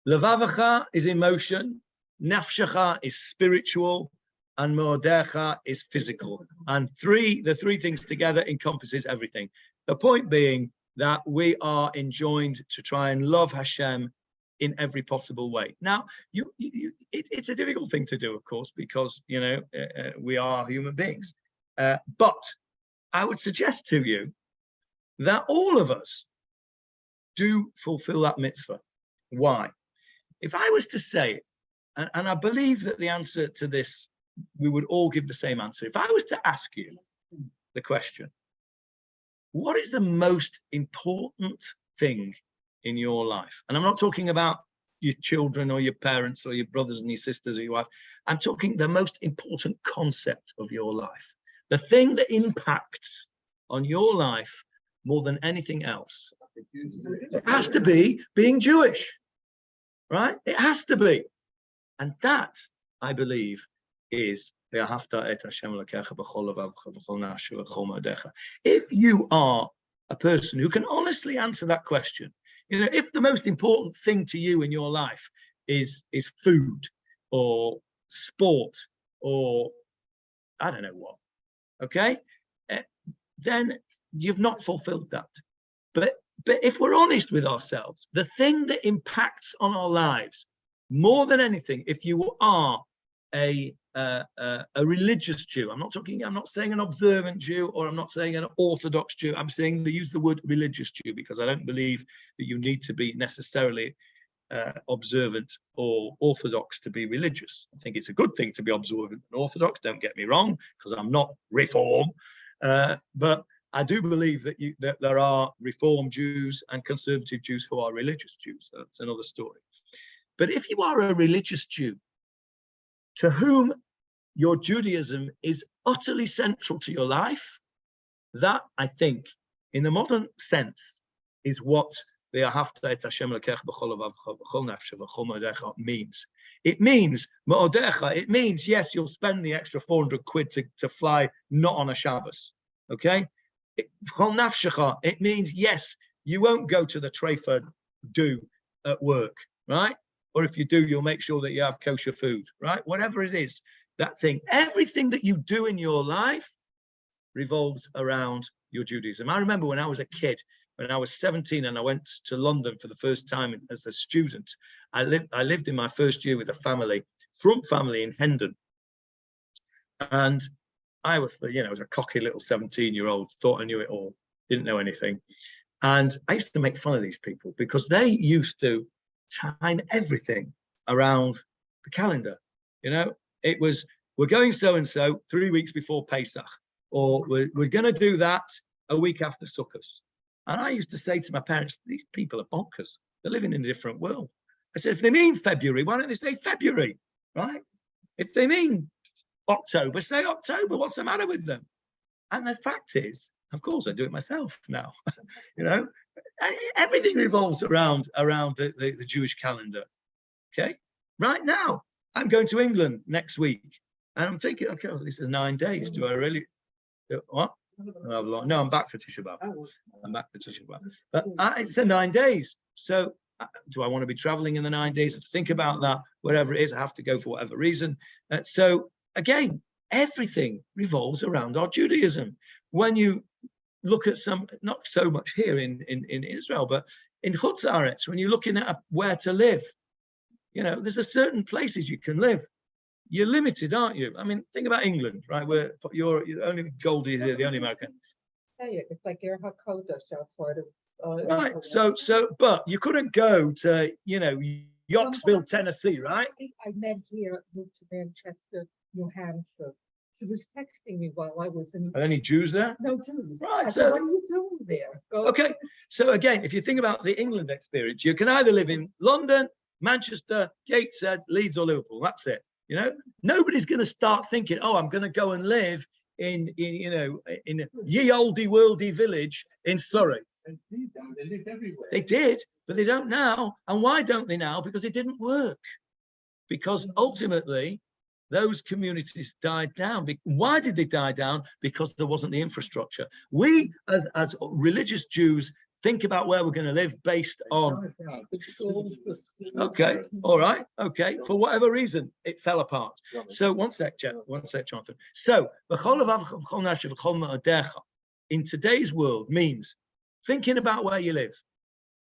Levavacha is emotion, nafshecha is spiritual, and modecha is physical. And the 3 things together encompasses everything. The point being that we are enjoined to try and love Hashem in every possible way. Now, it's a difficult thing to do, of course, because we are human beings. But I would suggest to you that all of us do fulfill that mitzvah. Why? If I was to say it, and I believe that the answer to this, we would all give the same answer. If I was to ask you the question, what is the most important thing in your life? And I'm not talking about your children or your parents or your brothers and your sisters or your wife. I'm talking the most important concept of your life. The thing that impacts on your life more than anything else. It has to be being Jewish, right? It has to be. And that, I believe, is if you are a person who can honestly answer that question, if the most important thing to you in your life is food or sport or I don't know what, okay, then you've not fulfilled that. But if we're honest with ourselves, the thing that impacts on our lives more than anything, if you are a religious Jew, I'm not saying an observant Jew, or I'm not saying an Orthodox Jew. I'm saying they use the word religious Jew because I don't believe that you need to be necessarily observant or Orthodox to be religious. I think it's a good thing to be observant and Orthodox. Don't get me wrong, because I'm not Reform, but I do believe that there are Reform Jews and conservative Jews who are religious Jews. That's another story. But if you are a religious Jew to whom your Judaism is utterly central to your life, that, I think, in the modern sense, is what the Ahavta et Hashem Elokecha b'chol levavcha b'chol nafshecha b'chol modecha means. It means, modecha, it means, yes, you'll spend the extra 400 quid to fly not on a Shabbos, okay? B'chol nafshecha, it means, yes, you won't go to the treifa do at work, right? Or if you do, you'll make sure that you have kosher food, right? Whatever it is, that thing, everything that you do in your life revolves around your Judaism. I remember when I was a kid, when I was 17 and I went to London for the first time as a student, I lived in my first year with a family, front family in Hendon. And I was, was a cocky little 17-year-old, thought I knew it all, didn't know anything. And I used to make fun of these people because they used to time everything around the calendar. It was, we're going so-and-so 3 weeks before Pesach, or we're going to do that a week after Sukkot. And I used to say to my parents, these people are bonkers. They're living in a different world. I said, if they mean February, why don't they say February, right? If they mean October, say October. What's the matter with them? And the fact is, of course, I do it myself now. Everything revolves around the Jewish calendar. Okay, right now I'm going to England next week, and I'm thinking, okay, well, this is 9 days. Do I really? What? No, I'm back for Tisha B'Av. I'm back for Tisha B'Av. But it's 9 days. So do I want to be traveling in the 9 days? Think about that. Whatever it is, I have to go for whatever reason. So again, everything revolves around our Judaism. When you look at some, not so much here in Israel, but in Chutz Haaretz, when you're looking at where to live, there's a certain places you can live. You're limited, aren't you? I mean, think about England, right? Where you're only Goldie here, the only American. It's like your Hakodesh outside of. Right. So, but you couldn't go to, Yoxville, Tennessee, right? I meant here, moved to Manchester, New Hampshire. He was texting me while I was in. Are there any Jews there? No Jews. Right. So what are you doing there? Okay. So again, if you think about the England experience, you can either live in London, Manchester, Gateshead, Leeds, or Liverpool. That's it. Nobody's going to start thinking, oh, I'm going to go and live in ye olde worldy village in Surrey. They lived everywhere. They did, but they don't now. And why don't they now? Because it didn't work. Because ultimately, those communities died down. Why did they die down? Because there wasn't the infrastructure. We, as religious Jews, think about where we're going to live based on. Okay, all right, okay. For whatever reason, it fell apart. So one sec, Jonathan. So in today's world means thinking about where you live.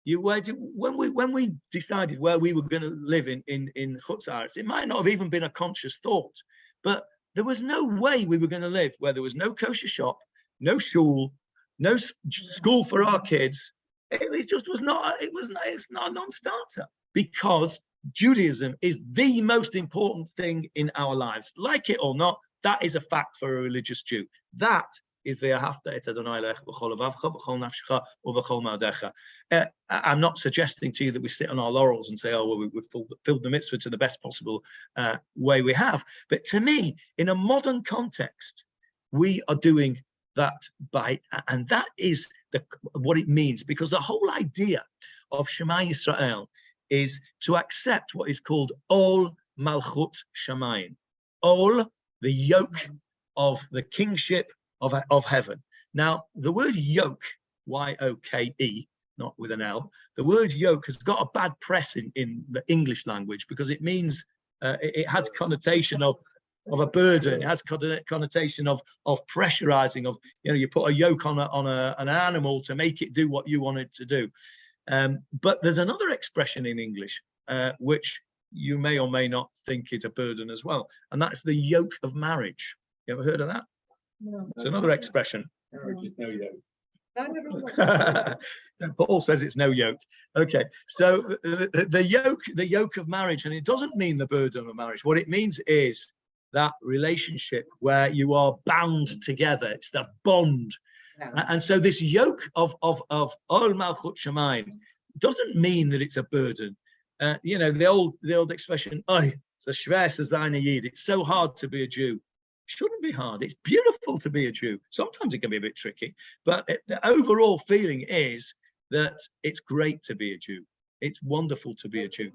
When we decided where we were going to live in Chutz Haaretz, it might not have even been a conscious thought, but there was no way we were going to live where there was no kosher shop, no shul, no school for our kids. It just was not. It's not a non-starter, because Judaism is the most important thing in our lives. Like it or not, that is a fact for a religious Jew. That is the Ahavta et Adonai Elech b'chol levavcha v'chol nafshecha u'v'chol ma'adecha. I'm not suggesting to you that we sit on our laurels and say, oh, well, we've filled the mitzvah to the best possible way we have. But to me, in a modern context, we are doing that and that is what it means, because the whole idea of Shema Yisrael is to accept what is called Ol Malchut Shamayim, Ol, the yoke of the kingship of heaven. Now, the word yoke, Y-O-K-E, not with an L, the word yoke has got a bad press in the English language because it means it has connotation of a burden. It has connotation of pressurizing, of, you put a yoke on an animal to make it do what you want it to do. But there's another expression in English which you may or may not think is a burden as well, and that's the yoke of marriage. You ever heard of that? No. It's another expression. Marriage is no yoke. Paul says it's no yoke. Okay, so the yoke of marriage, and it doesn't mean the burden of marriage. What it means is that relationship where you are bound together. It's the bond. And so this yoke of Ol Malchut Shamayim doesn't mean that it's a burden. The old expression, it's a schwer zu sein a Yid. It's so hard to be a Jew. It shouldn't be hard. It's beautiful to be a Jew. Sometimes it can be a bit tricky, but the overall feeling is that it's great to be a Jew. It's wonderful to be a Jew.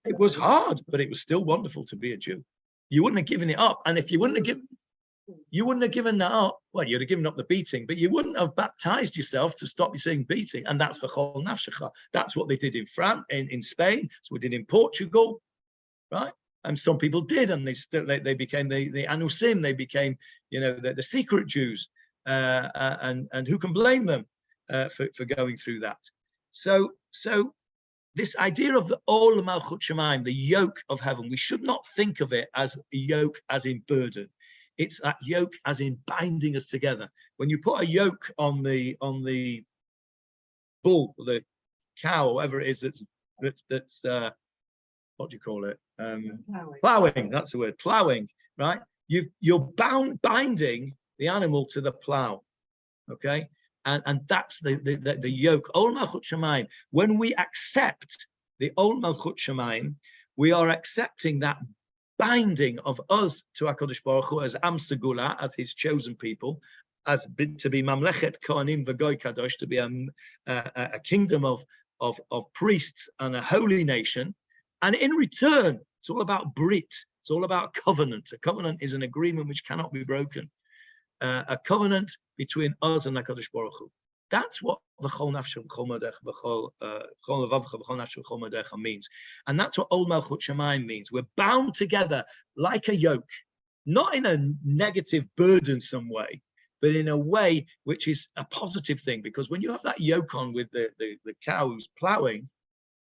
It was hard, but it was still wonderful to be a Jew. You wouldn't have given it up. And if you wouldn't have given that up, well, you'd have given up the beating, but you wouldn't have baptized yourself to stop you saying beating. And that's v'chol nafshecha. That's what they did in France, in Spain. That's what they did in Portugal, right? And some people did, and they became the anusim. They became, the secret Jews, and who can blame them for going through that? So this idea of the Ol Malchut Shamayim, the yoke of heaven, we should not think of it as a yoke as in burden. It's that yoke as in binding us together. When you put a yoke on the bull, or the cow, or whatever it is that's what do you call it? Plowing, that's the word, plowing, right? You're binding the animal to the plow, okay? And that's the yoke. Ol Malchut Shamayim. When we accept the Ol Malchut Shamayim, we are accepting that binding of us to HaKadosh Baruch Hu as Am Segula, as his chosen people, to be Mamlechet Kohanim V'Goy Kadosh, to be a kingdom of priests and a holy nation. And in return, it's all about Brit. It's all about covenant. A covenant is an agreement which cannot be broken. A covenant between us and HaKadosh Baruch Hu. That's what V'chol nafshecha v'chol modecha v'chol levavcha v'chol nafshecha v'chol modecha means. And that's what Ol Malchut Shamayim means. We're bound together like a yoke, not in a negative, burdensome way, but in a way which is a positive thing. Because when you have that yoke on with the cow who's plowing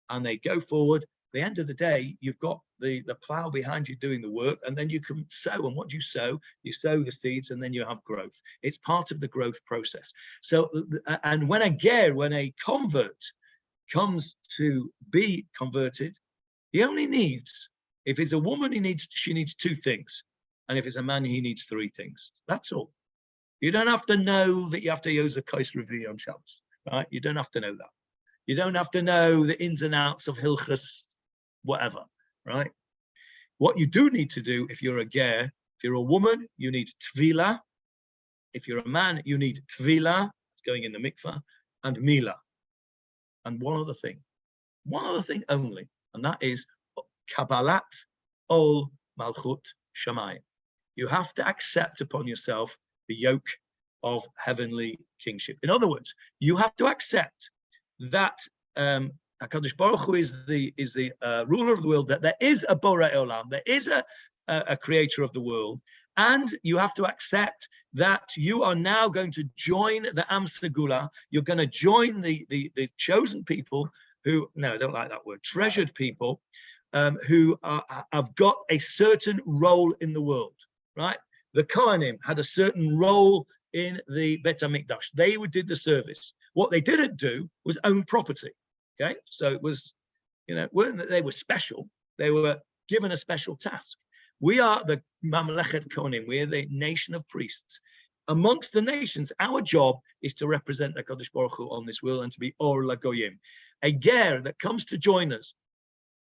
and they go forward, at the end of the day, you've got the plow behind you doing the work, and then you can sow. And what do you sow? You sow the seeds, and then you have growth. It's part of the growth process. So, and when a convert comes to be converted, he only needs, if it's a woman, she needs 2 things. And if it's a man, he needs 3 things. That's all. You don't have to know that you have to use a kos revi on Shabbos, right? You don't have to know that. You don't have to know the ins and outs of Hilchas, whatever, right? What you do need to do, if you're a ger, if you're a woman, you need Tefilah. If you're a man, you need Tefilah, it's going in the mikvah, and Mila. And one other thing only, and that is Kabbalat Ol Malchut Shamayim. You have to accept upon yourself the yoke of heavenly kingship. In other words, you have to accept that HaKadosh Baruch Hu is the ruler of the world, that there is a Borei Olam, there is a creator of the world, and you have to accept that you are now going to join the Am Segula. You're going to join the chosen people who, no, I don't like that word, treasured people, who have got a certain role in the world, right? The Kohanim had a certain role in the Bet HaMikdash. They did the service. What they didn't do was own property. Okay, so it was, weren't that they were special, they were given a special task. We are the Mamlechet Kohanim, we are the nation of priests. Amongst the nations, our job is to represent the HaKadosh Baruch Hu on this world and to be Or LaGoyim. A ger that comes to join us,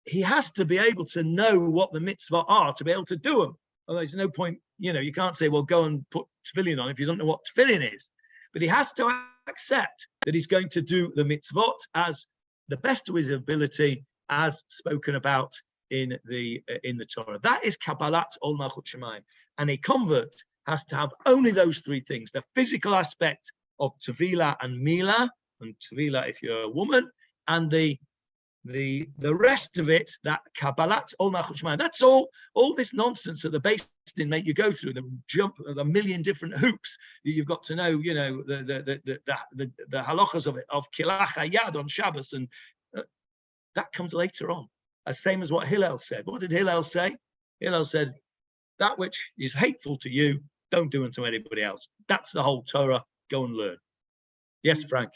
he has to be able to know what the mitzvah are to be able to do them. Otherwise, there's no point, you can't say, well, go and put tefillin on if you don't know what tefillin is. But he has to accept that he's going to do the mitzvot as the best of his ability, as spoken about in the Torah. That is Kabbalat Ol Malchut Shamayim. And a convert has to have only those 3 things: the physical aspect of Tefilah and Mila, and Tefilah if you're a woman, and the rest of it, that Kabbalat Ol Malchut Shamayim. That's all this nonsense that the Beis Din make you go through, the jump of a million different hoops. You've got to know, the halachas of it, of Kilach Hayad on Shabbos, and that comes later on. The same as what Hillel said. What did Hillel say? Hillel said, that which is hateful to you, don't do unto anybody else. That's the whole Torah. Go and learn. Yes, Frank.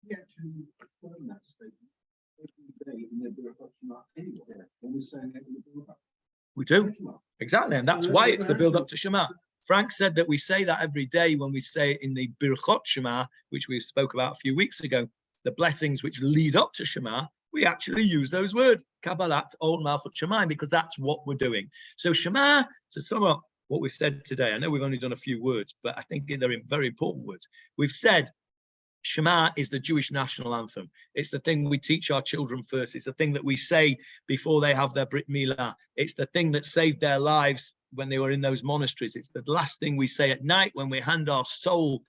We actually affirm that statement every day in the Birchot Shema anyway, when we're saying it in the build-up. We do. Exactly. And that's why it's the build-up to Shema. Frank said that we say that every day when we say it in the Birchot Shema, which we spoke about a few weeks ago, the blessings which lead up to Shema, we actually use those words, Kabbalat Ol Malchut Shamayim, because that's what we're doing. So Shema, to sum up what we said today, I know we've only done a few words, but I think they're very important words. We've said Shema is the Jewish national anthem. It's the thing we teach our children first. It's the thing that we say before they have their Brit Milah. It's the thing that saved their lives when they were in those monasteries. It's the last thing we say at night when we hand our soul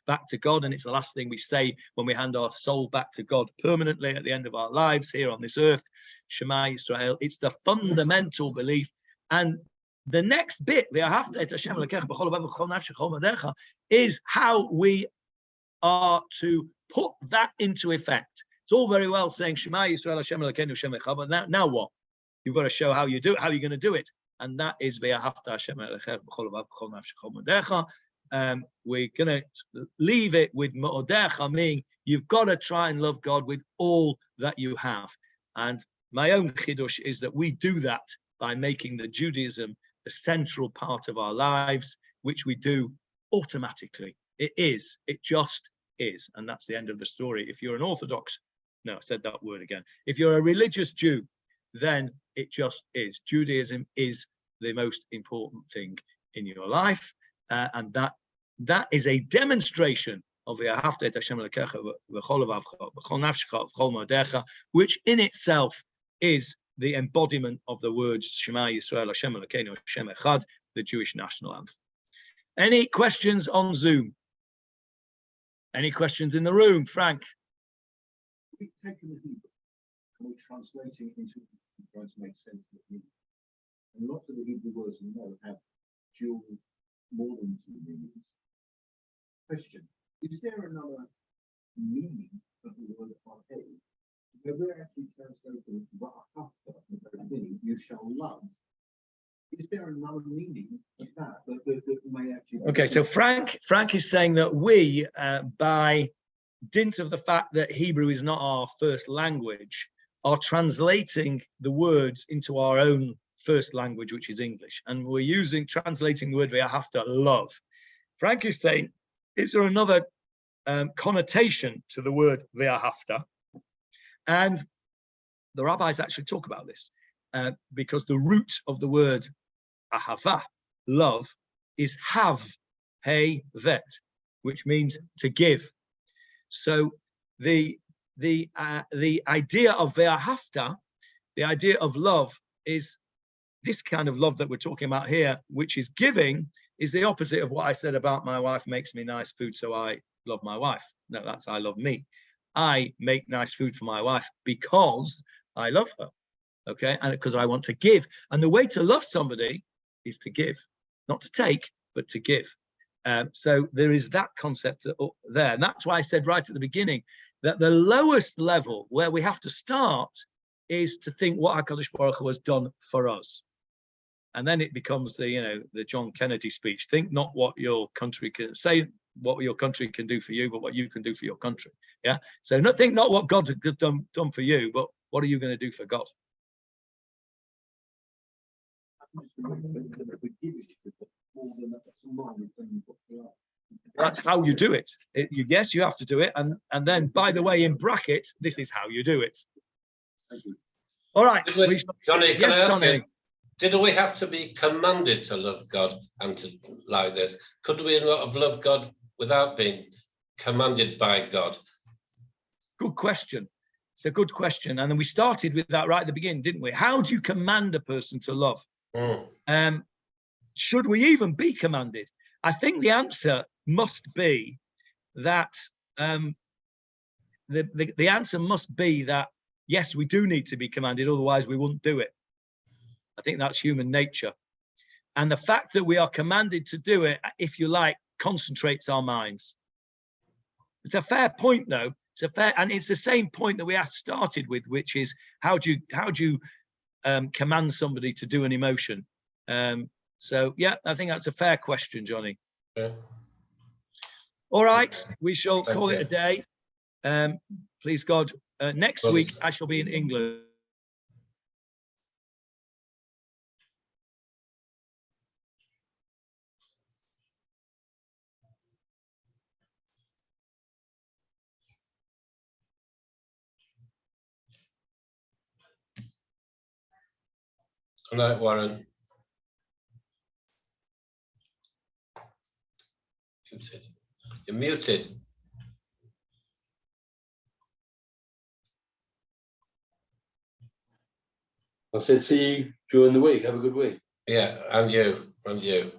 back to God, and it's the last thing we say when we hand our soul back to God permanently at the end of our lives here on this earth. Shema Yisrael. It's the fundamental belief. And the next bit, is how we are to put that into effect. It's all very well saying Shema Yisrael Hashem Elokeinu Hashem Echad, but now what? You've got to show how you do it, how you're going to do it. and that is Ve'ahavta Hashem Elokecha b'chol levav b'chol nafshecha b'chol modecha. We're going to leave it with Mo'odecha, meaning you've got to try and love God with all that you have. And my own chidush is that we do that by making the Judaism the central part of our lives, which we do automatically. It just is. And that's the end of the story. If you're an Orthodox, no, I said that word again. If you're a religious Jew, then it just is. Judaism is the most important thing in your life. And that is a demonstration of the Ahavta et Hashem Elokecha v'chol levavcha v'chol nafshecha v'chol modecha, which in itself is the embodiment of the words Shema Yisrael Hashem Elokeinu Hashem Echad, the Jewish national anthem. Any questions on Zoom? Any questions in the room, Frank? We've taken the Hebrew and we're translating it into trying to make sense of it. And lots of the Hebrew words in there have dual, more than two meanings. Question: is there another meaning of the word arche? Where we're actually translating Va'ahavta in the very beginning, you shall love. Is there another meaning of that may actually? Okay, so Frank is saying that we, by dint of the fact that Hebrew is not our first language, are translating the words into our own first language, which is English, and we're translating the word Ve'ahavta, love. Frank is saying, is there another connotation to the word Ve'ahavta? And the rabbis actually talk about this because the root of the word ahava, love, is hav, hey, vet, which means to give. So the idea of ve'ahavta, the idea of love, is this kind of love that we're talking about here, which is giving, is the opposite of what I said about my wife makes me nice food, so I love my wife. No, that's I love me. I make nice food for my wife because I love her, okay? And because I want to give. And the way to love somebody is to give, not to take, but to give. So there is that concept there. And that's why I said right at the beginning that the lowest level where we have to start is to think what HaKadosh Baruch Hu has done for us. And then it becomes the John Kennedy speech. Think not what your country can say, what your country can do for you, but what you can do for your country. Yeah. So think not what God has done for you, but what are you going to do for God? That's how you do it. Yes, you have to do it. And then, by the way, in bracket, this is how you do it. All right. Johnny, can I ask you, did we have to be commanded to love God and to like this? Could we not have loved God without being commanded by God? Good question. It's a good question. And then we started with that right at the beginning, didn't we? How do you command a person to love? Should we even be commanded? I think the answer must be that the answer must be that, yes, we do need to be commanded, otherwise we wouldn't do it. I think that's human nature. And the fact that we are commanded to do it, if you like, concentrates our minds. It's a fair point, though. And it's the same point that we started with, which is how do you command somebody to do an emotion? So yeah, I think that's a fair question, Johnny. Yeah. All right, we shall call it a day. Please God, next week I shall be in England. Good night, Warren. Muted. You're muted. I said, see you during the week. Have a good week. Yeah, and you.